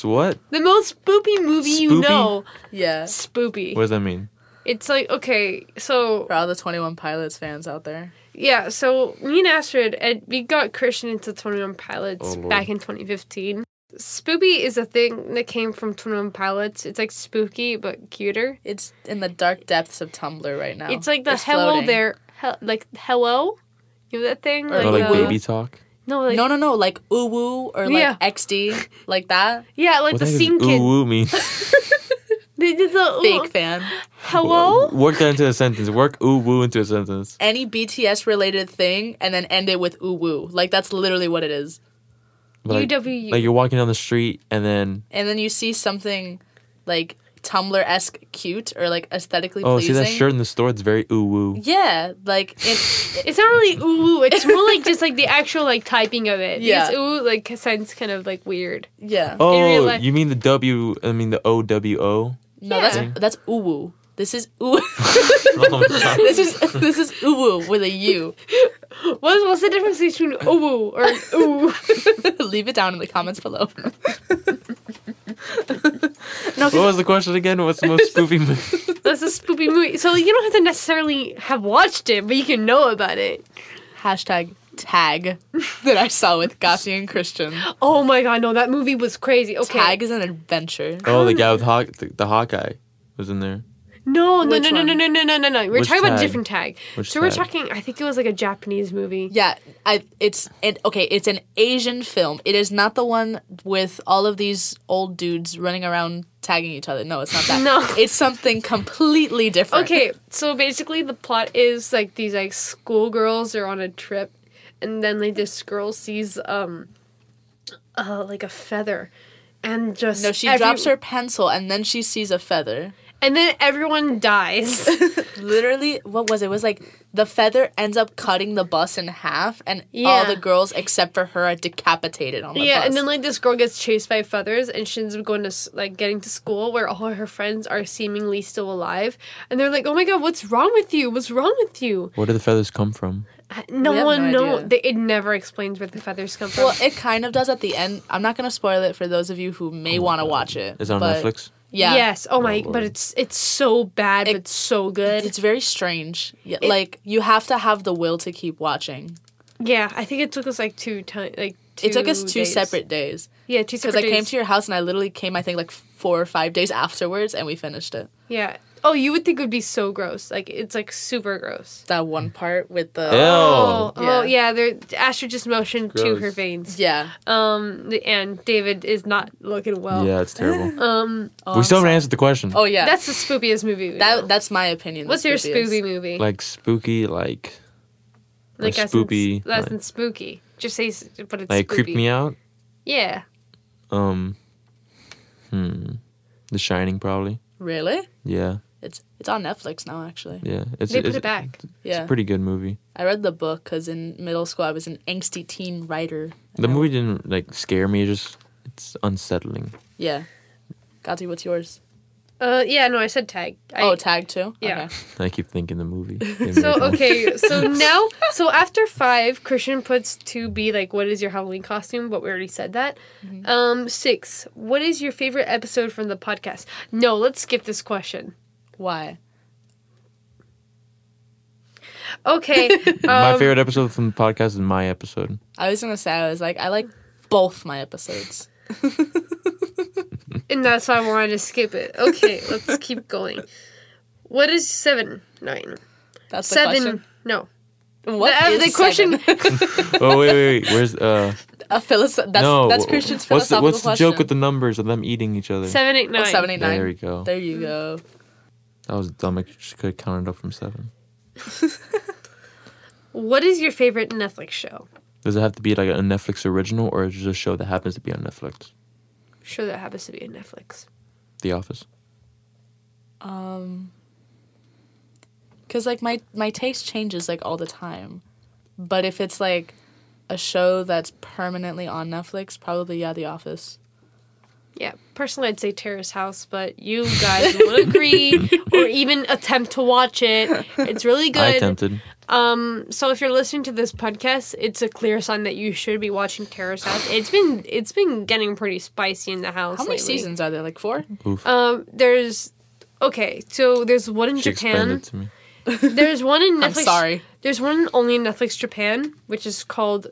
what? The most spoopy movie you Spoopy? know. Yeah. Spoopy. What does that mean? It's like, okay, so... For all the 21 Pilots fans out there. Yeah, so me and Astrid, we got Christian into 21 Pilots Oh, Lord. back in 2015. Spoopy is a thing that came from 21 Pilots. It's like spooky, but cuter. It's in the dark depths of Tumblr right now. It's like the It's hello floating. there, like hello? You know that thing? Or Like the- baby talk? No, like... No, like ooh woo or like Yeah. XD, like that. Yeah, like What the the heck scene does kid. ooh woo mean? They did the Fake fan. hello? Work that into a sentence. Work ooh woo into a sentence. Any BTS related thing and then end it with ooh woo. Like that's literally what it is. Like, UW. like you're walking down the street and then And then you see something like Tumblr-esque cute or like aesthetically see pleasing. that shirt in the store. It's very ooh woo. Yeah, like It's not really ooh woo. It's more like just like the actual like typing of it. Yeah. Because ooh like sounds kind of like weird. yeah. In real Oh, life. you mean the the OWO? No, Yeah. that's ooh woo. This is ooh. Oh, God. this is ooh woo with a U. What's the difference between ooh woo or ooh? Leave it down in the comments below. What was the question again? What's the most spoofy movie? That's a spoopy movie. So you don't have to necessarily have watched it, but you can know about it. Hashtag tag that I saw with Gossi and Christian. Oh my god, no, that movie was crazy. Okay. Tag is an adventure. Oh, the guy with the Hawkeye was in there. No. Which We're Which talking about a tag? different tag. Which So we're tag? talking. I think it was like a Japanese movie. Yeah, it's an Asian film. It is not the one with all of these old dudes running around tagging each other. No, it's not that. No. It's something completely different. Okay, so basically the plot is like these like schoolgirls are on a trip, and then like this girl sees like a feather, and just No, she drops her pencil and then she sees a feather. and then everyone dies. Literally, what was it? It was like the feather ends up cutting the bus in half, and all Yeah. the girls except for her are decapitated on the Yeah, bus. and then like this girl gets chased by feathers, and she ends up going to like getting to school where all her friends are seemingly still alive, and they're like, "Oh my god, what's wrong with you? What's wrong with you?" Where do the feathers come from? No We have one no knows. idea. It never explains where the feathers come from. Well, it kind of does at the end. I'm not gonna spoil it for those of you who may want to watch it. Is it on but Netflix? Yeah. Yes. Oh my! Lord. But it's so bad, but so good. It's very strange. Yeah, like you have to have the will to keep watching. Yeah, I think it took us like two times. Like It took us 2 days. separate days Yeah, 2 because separate I days. came to your house and I literally came. I think like 4 or 5 days afterwards, and we finished it. Yeah. Oh, you would think it would be so gross. Like it's like super gross. That one part with the Oh yeah. Astrid just motioned to Gross. her veins. yeah. And David is not looking well. Yeah, it's terrible. Oh, we still I'm haven't answered the question. Oh yeah, That's the spookiest movie. we know. that's my opinion. What's the your spookiest. spooky movie? Like spooky, like Like as spoopy, in, as like- in spooky. Just say, but it's like spooky. creep me out. Yeah. The Shining, probably. Really? Yeah, It's on Netflix now, actually. yeah. It's They put it back. It's Yeah. a pretty good movie. I read the book because in middle school I was an angsty teen writer. The movie didn't like scare me. It's unsettling. Yeah. Gati, what's yours? Yeah. No, I said tag. Tag too? Yeah. Okay. I keep thinking the movie. So okay, so after 5, Christian puts to be like, what is your Halloween costume? But we already said that. 6, what is your favorite episode from the podcast? No, let's skip this question. Why? Okay, My favorite episode from the podcast is my episode. I was gonna say I like both my episodes. and that's why I wanted to skip it. Okay, let's keep going. What is 7? 9. That's the 7. question. No. What The is question. Oh wait. Where's A that's Christian's what's philosophical what's the question. joke with the numbers of them eating each other? 7, 8, 9. 7, 8, 9. There we go. There you go. That was dumb. I just could have counted up from 7. What is your favorite Netflix show? Does it have to be like a Netflix original, or is it just a show that happens to be on Netflix? Show that happens to be on Netflix. The Office. Cause like my taste changes like all the time, but if it's like a show that's permanently on Netflix, probably The Office. Yeah, personally, I'd say Terrace House, but you guys would agree or even attempt to watch it. It's really good. I attempted. So if you're listening to this podcast, it's a clear sign that you should be watching Terrace House. It's been getting pretty spicy in the house. How many lately. seasons are there? Like 4? Oof. There's there's one in she explained Japan. it to me. There's one in Netflix. I'm sorry. There's one only in Netflix Japan, which is called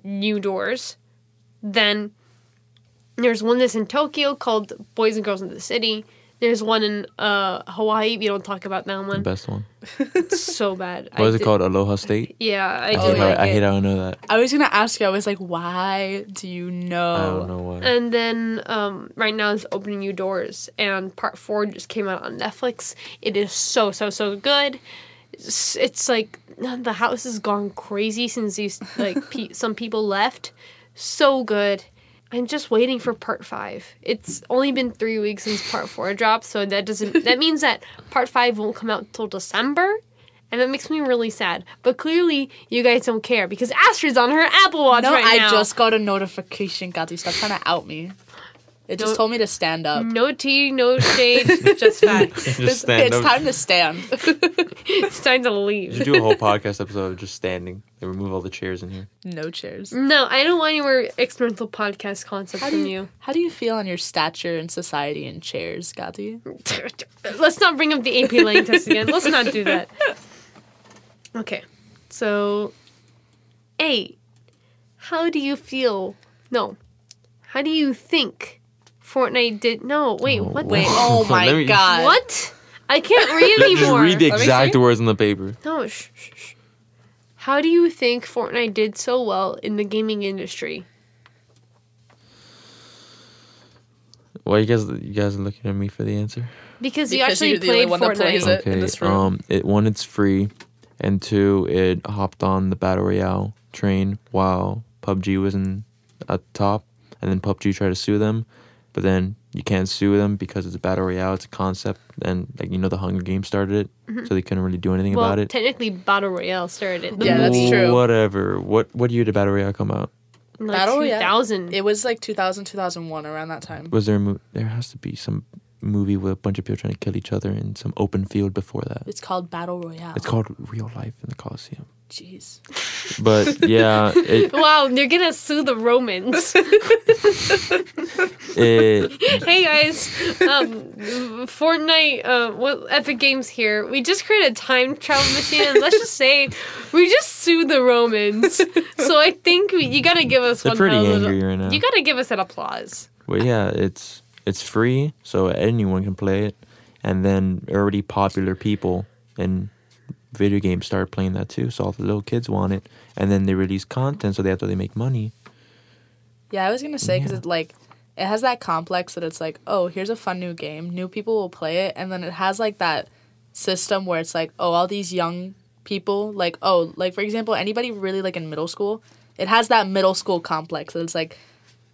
New Doors. Then there's one that's in Tokyo called Boys and Girls in the City. There's one in Hawaii. We don't talk about that The one. best one. It's so bad. What is it called? Aloha State? Yeah, I I do hate, how, like I it. hate how I know that. I was gonna ask you. I was like, why do you know? I don't know why. And then right now is Opening New Doors, and part 4 just came out on Netflix. It is so good. It's like the house has gone crazy since these like some people left. So good. I'm just waiting for part 5. It's only been 3 weeks since part 4 dropped, so that means that part 5 won't come out until December. And that makes me really sad. But clearly, you guys don't care because Astrid's on her Apple Watch No, right now. I just got a notification, Gati. Stop trying to out me. It just No- told me to stand up. No tea, no shade, just facts. Just stand It's up. time to stand. It's time to You leave. should do a whole podcast episode of just standing. They remove all the chairs in here. No chairs. No, I don't want any more experimental podcast concepts from you. How do you feel on your stature in society in chairs, Gati? Let's not bring up the AP Lang test again. Let's not do that. Okay, so 8. How do you feel? No. How do you think Fortnite did? No, wait, what? Wait, oh my Let me- god. What? I can't read Just anymore. read the Let me exact see. words on the paper. No, shh. How do you think Fortnite did so well in the gaming industry? Why you guys are looking at me for the answer? Because you Because actually you're the only played one that plays Fortnite. it. in this room. One, it's free, and two, it hopped on the battle royale train while PUBG was at the top, and then PUBG tried to sue them, but then you can't sue them because it's a battle royale, it's a concept, and the Hunger Games started it, so they couldn't really do anything Well, about it. technically, Battle Royale started. Yeah, that's true. Whatever. What year did battle royale come out? Like Battle Royale. 2000. It was like 2000, 2001, around that time. Was there there has to be some movie with a bunch of people trying to kill each other in some open field before that. It's called Battle Royale. It's called Real Life in the Coliseum. Jeez. But yeah, Wow, you're gonna sue the Romans. Hey guys, Fortnite, Epic Games here. We just created a time travel machine, and let's just say we just sued the Romans. So I think you gotta give us they're one. pretty angry right now. You gotta give us an applause. Well, yeah, it's free, so anyone can play it, and then already popular people in video games started playing that too. So all the little kids want it, and then they release content, so they make money. Yeah, I was gonna say because it has that complex that it's like, oh, here's a fun new game, new people will play it, and then it has like that system where it's like, oh, all these young people, like for example, anybody really like in middle school, it has that middle school complex that it's like,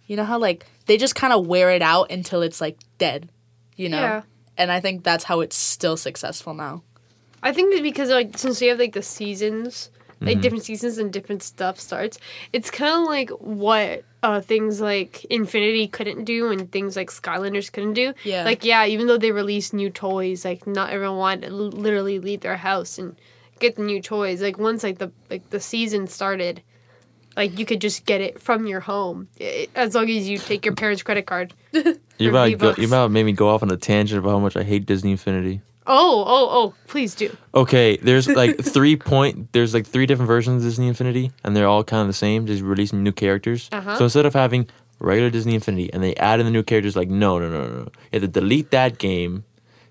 you know how like they just kind of wear it out until it's like dead, you know? Yeah. And I think that's how it's still successful now. I think it's because since we have the seasons, different seasons and different stuff starts, it's kind of like what things like Infinity couldn't do and things like Skylanders couldn't do. Yeah. Even though they released new toys, not everyone wanted to literally leave their house and get the new toys. Once the season started, you could just get it from your home as long as you take your parents' credit card. You about made me go off on a tangent about how much I hate Disney Infinity. Oh, please do. Okay, there's three different versions of Disney Infinity, and they're all kind of the same, just releasing new characters. Uh-huh. So instead of having regular Disney Infinity and they add in the new characters, no. You have to delete that game,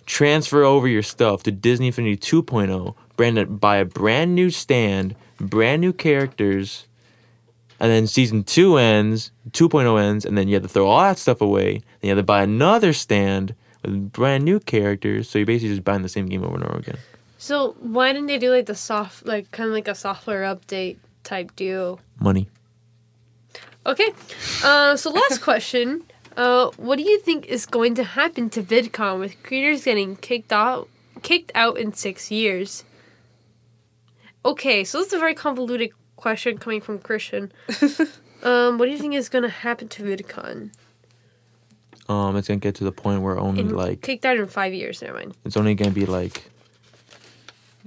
transfer over your stuff to Disney Infinity 2.0, buy a brand new stand, brand new characters, and then season 2.0 ends, and then you have to throw all that stuff away, then you have to buy another stand with brand new characters, so you're basically just buying the same game over and over again. So why didn't they do the soft, kind of like a software update type deal? Money. Okay, so last question. What do you think is going to happen to VidCon with creators getting kicked out in 6 years? Okay, so this is a very convoluted question coming from Christian. What do you think is going to happen to VidCon? It's gonna get to the point where only kicked out in 5 years. Never mind. it's only gonna be it's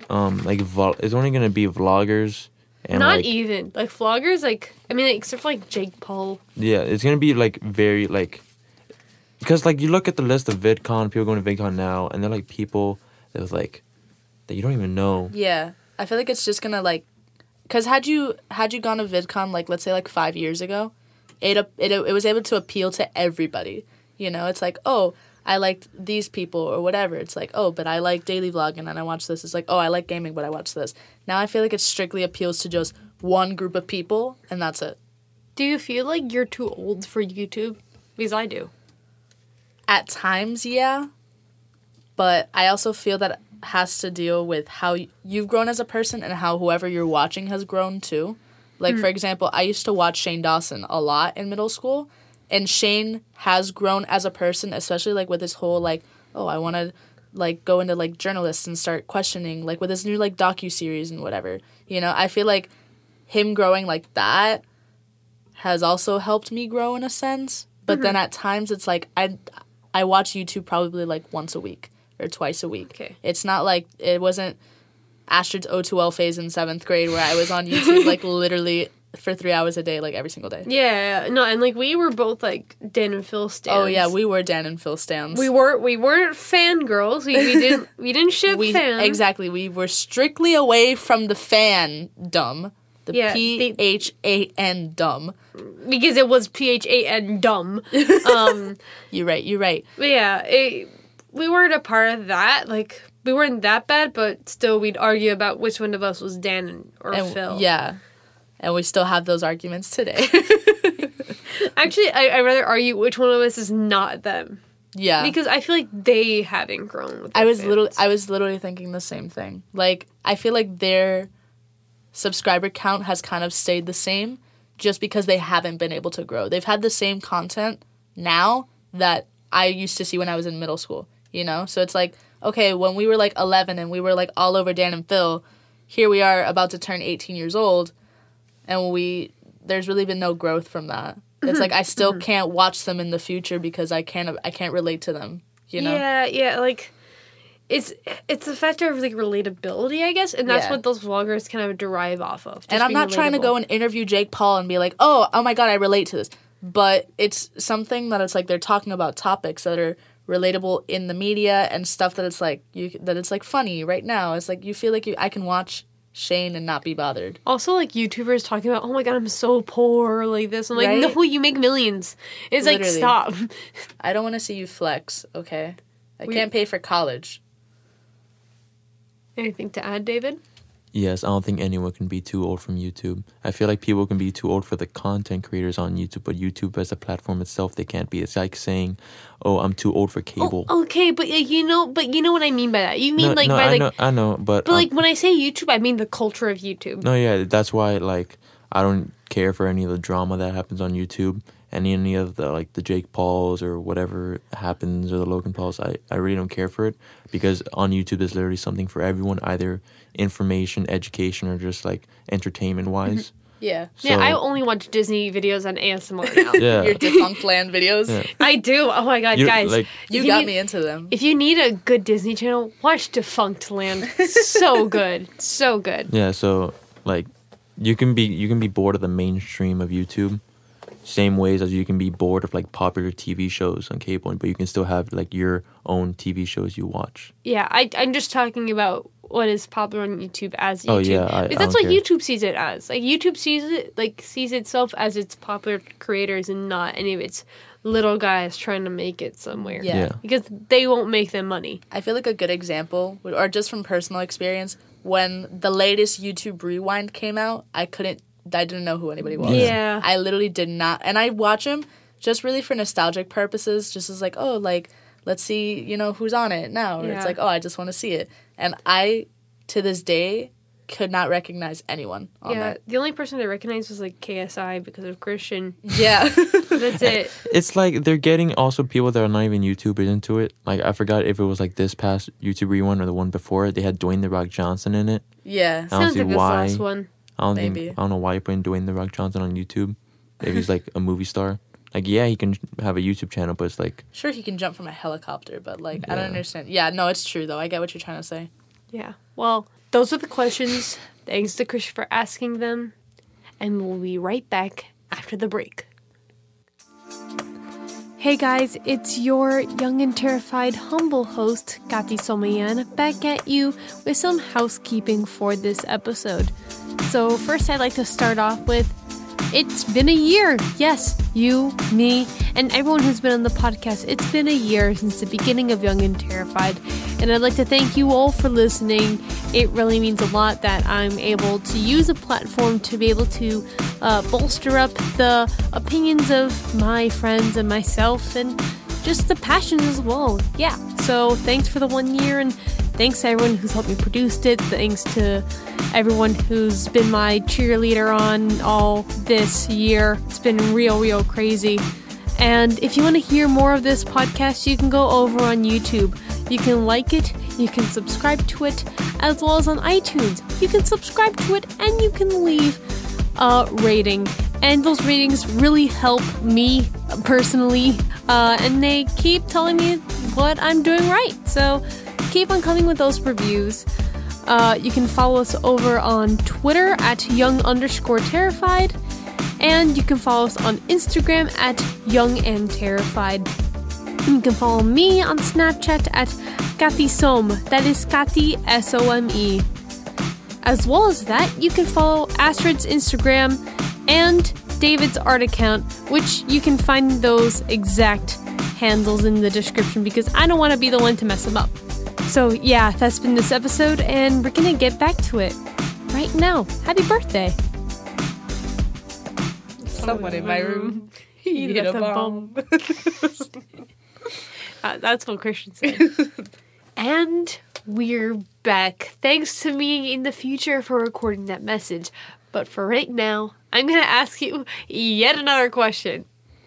only gonna be vloggers and Not even vloggers. Except for Jake Paul. Yeah, it's gonna be very because you look at the list of VidCon, people going to VidCon now, and they're people that that you don't even know. Yeah, I feel like it's just gonna because had you gone to VidCon let's say 5 years ago, it was able to appeal to everybody. You know, it's oh, I liked these people or whatever. It's oh, but I like daily vlogging and I watch this. It's oh, I like gaming, but I watch this. Now I feel it strictly appeals to just one group of people, and that's it. Do you feel like you're too old for YouTube? Because I do. At times, yeah. But I also feel that it has to deal with how you've grown as a person and how whoever you're watching has grown too. For example, I used to watch Shane Dawson a lot in middle school. And Shane has grown as a person, especially with his whole oh, I want to go into journalists and start questioning with his new docuseries and whatever. You know, I feel him growing that has also helped me grow in a sense. But then at times it's I watch YouTube probably once a week or twice a week. Okay. It's not it wasn't Astrid's O2L phase in 7th grade where I was on YouTube literally for 3 hours a day, every single day. Yeah, no, and we were both Dan and Phil stans. Oh yeah, we were Dan and Phil stans. We weren't fangirls. We didn't ship fans. Exactly. We were strictly away from the fandom. PHAN dumb. Because it was PHAN dumb. You're right. But yeah, we weren't a part of that. Like, we weren't that bad, but still we'd argue about which one of us was Dan or Phil. Yeah. And we still have those arguments today. Actually, I'd rather argue which one of us is not them. Yeah. Because I feel like they haven't grown with their I was fans. literally thinking the same thing. Like, I feel like their subscriber count has kind of stayed the same just because they haven't been able to grow. They've had the same content now that I used to see when I was in middle school, you know? So it's like, okay, when we were like 11 and we were like all over Dan and Phil, here we are about to turn 18 years old, and there's really been no growth from that. It's like I still can't watch them in the future because I can't relate to them, you know? Yeah, like it's a factor of like relatability, I guess, and that's what those vloggers kind of derive off of. And I'm not trying to go and interview Jake Paul and be like, oh my God, I relate to this. But it's something that it's like they're talking about topics that are relatable in the media and stuff that it's like funny right now. It's like you feel like I can watch Shane and not be bothered. Also, like, YouTubers talking about, oh my God, I'm so poor, like this. I'm like, Right? no, you make millions. It's Literally. like, stop. I don't want to see you flex, okay? I can't pay for college. Anything to add, David? Yes, I don't think anyone can be too old from YouTube. I feel like people can be too old for the content creators on YouTube, but YouTube as a platform itself, they can't be. It's like saying, "Oh, I'm too old for cable." Oh, okay, but you know what I mean by that. You mean I know, but like when I say YouTube, I mean the culture of YouTube. No, yeah, that's why like I don't care for any of the drama that happens on YouTube, any of the like the Jake Pauls or whatever happens or the Logan Pauls. I really don't care for it because on YouTube there's literally something for everyone, either information, education, or just like entertainment wise. Yeah. Yeah, So- I only watch Disney videos on ASMR now. Yeah. Your defunct land videos. Yeah. I do. Oh my God, You- guys. like- You if got need- me into them. If you need a good Disney channel, watch Defunct Land. So good. So good. Yeah, so like you can be bored of the mainstream of YouTube, same ways as you can be bored of like popular TV shows on cable, but you can still have like your own TV shows you watch. Yeah, I'm just talking about what is popular on YouTube as YouTube. Oh, yeah, I Because that's don't what care. YouTube sees it as. Like YouTube sees itself as its popular creators and not any of its little guys trying to make it somewhere. Yeah. Yeah. Because they won't make them money. I feel like a good example, or just from personal experience, when the latest YouTube Rewind came out, I didn't know who anybody was. Yeah. I literally did not. And I watch him just really for nostalgic purposes, just as like, oh, like, let's see, who's on it now. Or Yeah. it's like, oh, I just want to see it. And I, to this day, could not recognize anyone on Yeah, that. the only person I recognized was like KSI because of Christian. Yeah. That's it. It's like they're getting also people that are not even YouTubers into it. Like I forgot if it was like this past YouTube Rewind or the one before it. They had Dwayne The Rock Johnson in it. Yeah. I don't Sounds see like this why. last one. Maybe. I don't know why you're putting Dwayne The Rock Johnson on YouTube. If he's like a movie star. Like yeah, he can have a YouTube channel, but it's like Sure, he can jump from a helicopter, but like, I don't Yeah. understand. Yeah, no, it's true though. I get what you're trying to say. Yeah. Well, those are the questions. Thanks to Chris for asking them. And we'll be right back after the break. Hey guys, it's your young and terrified humble host, Kati Somayan, back at you with some housekeeping for this episode. So first I'd like to start off with, it's been a year. Yes, you, me, and everyone who's been on the podcast. It's been a year since the beginning of Young and Terrified. And I'd like to thank you all for listening. It really means a lot that I'm able to use a platform to be able to bolster up the opinions of my friends and myself and just the passion as well. Yeah, so thanks for the 1 year and thanks to everyone who's helped me produce it. Thanks to everyone who's been my cheerleader on all this year. It's been real crazy. And if you want to hear more of this podcast, you can go over on YouTube. You can like it, you can subscribe to it, as well as on iTunes. You can subscribe to it and you can leave a rating. And those ratings really help me personally. And they keep telling me what I'm doing right. So keep on coming with those reviews. You can follow us over on Twitter at young_terrified. And you can follow us on Instagram at youngandterrified. You can follow me on Snapchat at Kati Som. That is Kati Some. As well as that, you can follow Astrid's Instagram and David's art account, which you can find those exact handles in the description because I don't want to be the one to mess them up. So yeah, that's been this episode, and we're gonna get back to it right now. Happy birthday! Someone in my room. He hit a bomb. That's what Christian said. And we're back. Thanks to me in the future for recording that message. But for right now, I'm going to ask you yet another question.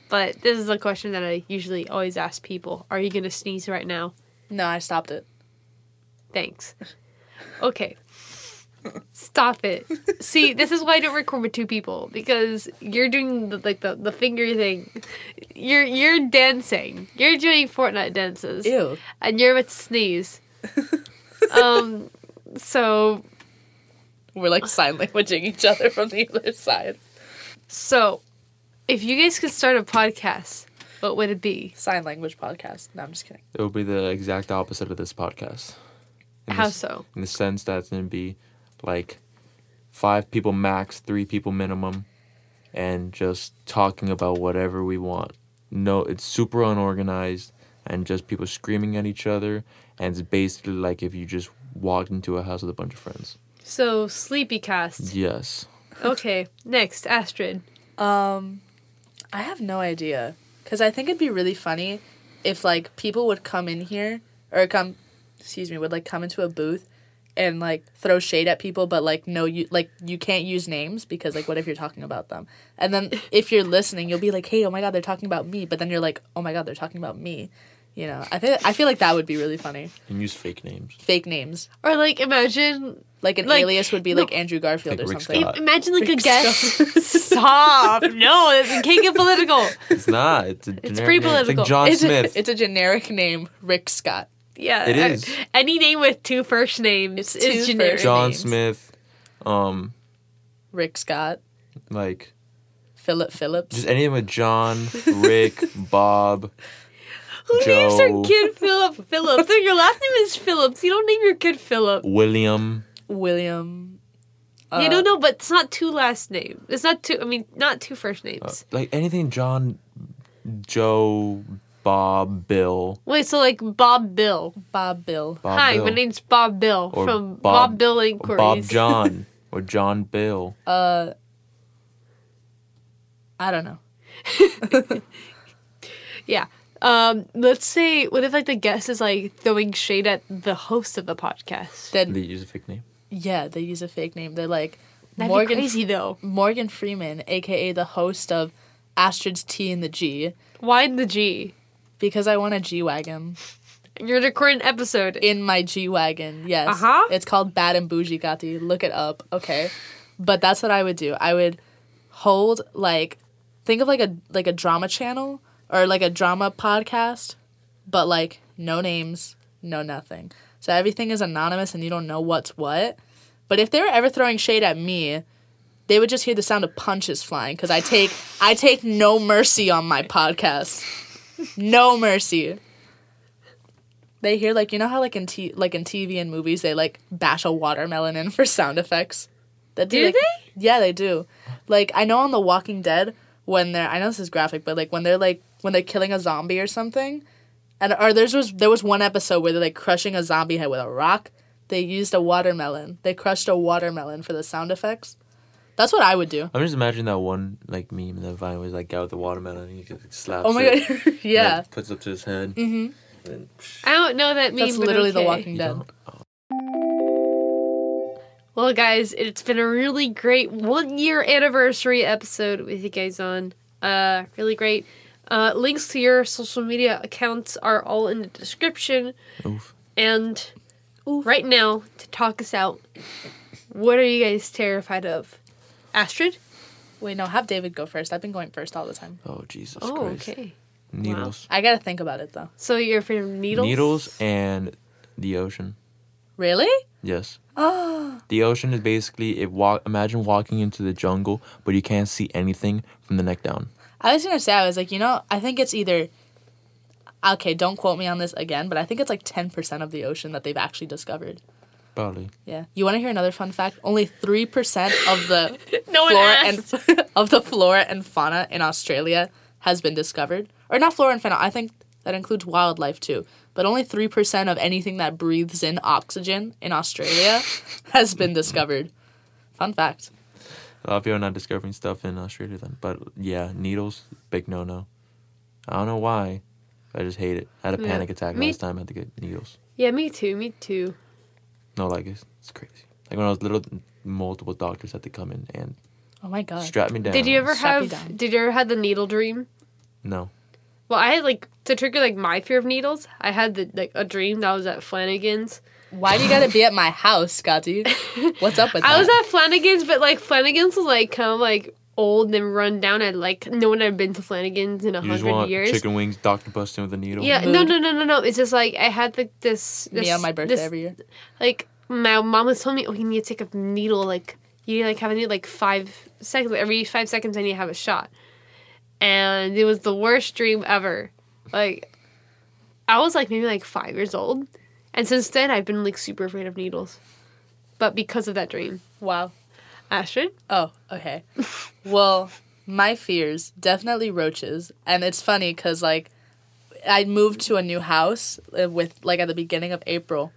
But this is a question that I usually always ask people. Are you going to sneeze right now? No, I stopped it. Thanks. Okay. Stop it. See, this is why I don't record with two people, because you're doing the finger thing. You're dancing. You're doing Fortnite dances. Ew. And you're about to sneeze. So we're like sign languaging each other from the other side. So, if you guys could start a podcast, what would it be? Sign language podcast. No, I'm just kidding. It would be the exact opposite of this podcast. How so? In the sense that it's going to be like 5 people max, 3 people minimum, and just talking about whatever we want. No, it's super unorganized and just people screaming at each other, and it's basically like if you just walked into a house with a bunch of friends. So, Sleepy Cast. Yes. Okay, next, Astrid. I have no idea. Because I think it'd be really funny if, like, people would come in here, or come into a booth and, like, throw shade at people, but, like, no, you can't use names, because, like, what if you're talking about them? And then if you're listening, you'll be like, hey, oh my god, they're talking about me, but then you're like, oh my god, they're talking about me. You know, I feel like that would be really funny. And use fake names. Fake names. Or, like, imagine... Like, an alias would be, like, Andrew Garfield like or Rick something. Scott. Imagine, like, Rick a guest... Stop! No, it can't get political. It's not. It's a generic pretty name. political. It's like John Smith. It's a generic name, Rick Scott. Yeah. It is. Any name with 2 first names It's is two generic. first John names. Smith, Rick Scott. like Philip Phillips. just anything with John, Rick, Bob, Who Joe, names their kid Philip Phillips? So your last name is Phillips. You don't name your kid Philip. William. William. You don't know, but it's not 2 last names. It's not 2. I mean, not 2 first names. Like anything John, Joe, Bob, Bill. Wait, so like Bob Bill. Bob Bill. Bob Hi, Bill. my name's Bob Bill Or from Bob Bill or Inquiries. Bob John or John Bill. I don't know. Yeah. Let's say, what if like the guest is like throwing shade at the host of the podcast? Then They use a fake name. yeah, they use a fake name. They're like That'd be crazy though. Morgan Freeman, aka the host of Astrid's T and the G, Why the G? because I want a G wagon. You're recording an episode. In my G wagon, yes. Uh-huh. It's called Bad and Bougie Gatti. Look it up, okay? But that's what I would do. I would hold think of like a drama channel or like a drama podcast, but like no names, no nothing. So everything is anonymous and you don't know what's what. But if they were ever throwing shade at me, they would just hear the sound of punches flying, because I take no mercy on my podcast. No mercy. They hear, like, you know how like in TV and movies they like bash a watermelon in for sound effects? Do they? Yeah, they do. Like, I know on The Walking Dead when I know this is graphic, but like when they're killing a zombie or something, or there was one episode where they're like crushing a zombie head with a rock. They used a watermelon. They crushed a watermelon for the sound effects. That's what I would do. I'm just imagining that one like meme in the Vine was like guy with the watermelon and he just slaps Oh my it. god, yeah. Like, puts it up to his head. Mm-hmm. And I don't know that meme. That's but literally okay. The Walking you Dead. don't- Well, guys, it's been a really great 1-year anniversary episode with you guys on. Really great. Links to your social media accounts are all in the description. Oof. And right now, to talk us out, what are you guys terrified of? Astrid? Wait, no, have David go first. I've been going first all the time. Oh Jesus Oh, Christ. okay. Needles. I gotta think about it though. So you're afraid of needles? Needles and the ocean. Really? Yes. Oh. The ocean is basically imagine walking into the jungle, but you can't see anything from the neck down. I was gonna say, I was like, I think it's either. Okay, don't quote me on this again, but I think it's like 10% of the ocean that they've actually discovered. Probably. Yeah. You want to hear another fun fact? Only 3% of the No one asked. of the flora and fauna in Australia has been discovered. Or not flora and fauna. I think That includes wildlife too. But only 3% of anything that breathes in oxygen in Australia has been discovered. Fun fact. A lot of people are not discovering stuff in Australia then. But yeah, needles, big no-no. I don't know why. I just hate it. I had a panic attack last time I had to get needles. Yeah, me too. No, like, it's crazy. Like, when I was little, multiple doctors had to come in and Oh my god. strap me down. Did you ever have the needle dream? No. Well, I had, like, to trigger, like, my fear of needles, I had, a dream that I was at Flanagan's. Why do you gotta be at my house, Scotty? What's up with that? I was at Flanagan's, but, like, Flanagan's was, like, kind of, like, old and run down. I'd, like, no one had been to Flanagan's in 100 years. Chicken wings, Dr. Bustin with a needle? Yeah, no. It's just, like, I had, like, this Me on my birthday every year. Like, my mom was telling me, oh, you need to take a needle, like, you need, like, have a needle, like, 5 seconds. Every 5 seconds, I need to have a shot. And it was the worst dream ever. Like, I was, like, maybe, like, 5 years old. And since then, I've been, like, super afraid of needles. But because of that dream. Wow. Astrid? Oh, okay. Well, my fears, definitely roaches. And it's funny because, like, I moved to a new house with, like, at the beginning of April.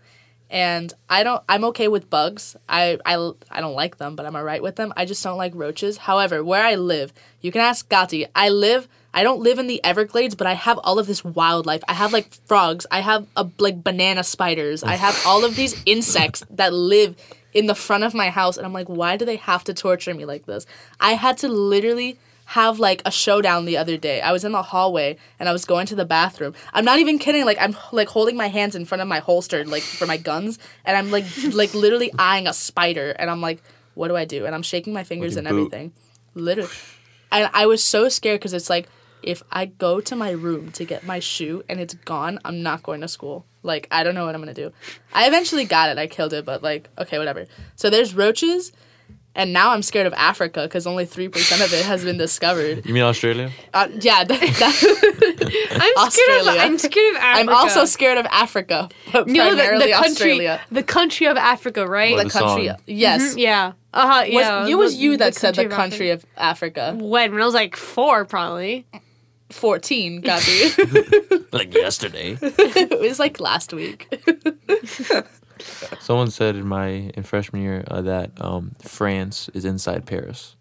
And I'm okay with bugs. I don't like them, but I'm alright with them. I just don't like roaches. However, where I live, you can ask Gati, I don't live in the Everglades, but I have all of this wildlife. I have, like, frogs. I have, like, banana spiders. I have all of these insects that live in the front of my house. And I'm like, why do they have to torture me like this? I had to literally have, like, a showdown the other day. I was in the hallway, and I was going to the bathroom. I'm not even kidding. Like, I'm, like, holding my hands in front of my holster, like, for my guns. And I'm, like literally eyeing a spider. And I'm like, what do I do? And I'm shaking my fingers and everything. Literally. And I was so scared because it's like, if I go to my room to get my shoe and it's gone, I'm not going to school. Like, I don't know what I'm going to do. I eventually got it. I killed it, but, like, okay, whatever. So there's roaches, and now I'm scared of Africa because only 3% of it has been discovered. You mean Australia? Yeah. I'm scared of Africa. I'm also scared of Africa, but primarily Australia. The country of Africa, right? Like The country, song. yes. Mm-hmm, yeah. Yeah. It was you that said the of country of Africa. When I was like 4, probably. 14, got you. Like yesterday. It was like last week. Someone said in freshman year that France is inside Paris.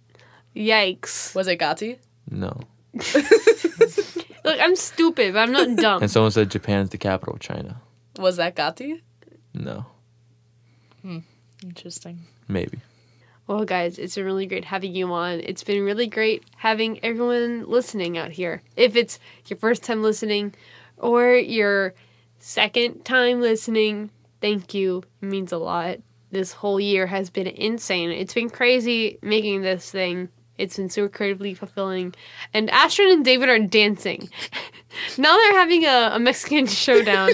Yikes. Was it Gati? No. Look, I'm stupid, but I'm not dumb. And someone said Japan's the capital of China. Was that Gati? No. Interesting. Maybe. Well, guys, it's been really great having you on. It's been really great having everyone listening out here. If it's your first time listening or your second time listening, thank you. It means a lot. This whole year has been insane. It's been crazy making this thing. It's been so creatively fulfilling. And Astrid and David are dancing. Now they're having a Mexican showdown.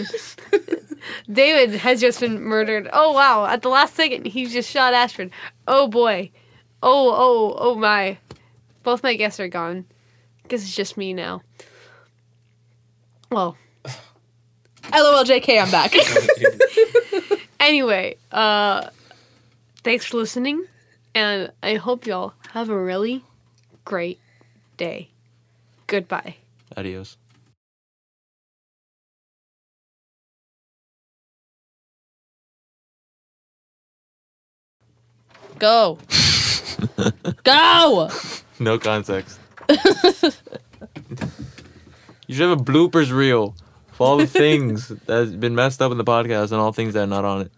David has just been murdered. Oh, wow. At the last second, he just shot Astrid. Oh, boy. Oh, my. Both my guests are gone. Guess it's just me now. Well. LOL, JK, I'm back. Anyway, thanks for listening. And I hope y'all have a really great day. Goodbye. Adios. Go. Go! No context. You should have a bloopers reel of all the things that's been messed up in the podcast and all things that are not on it.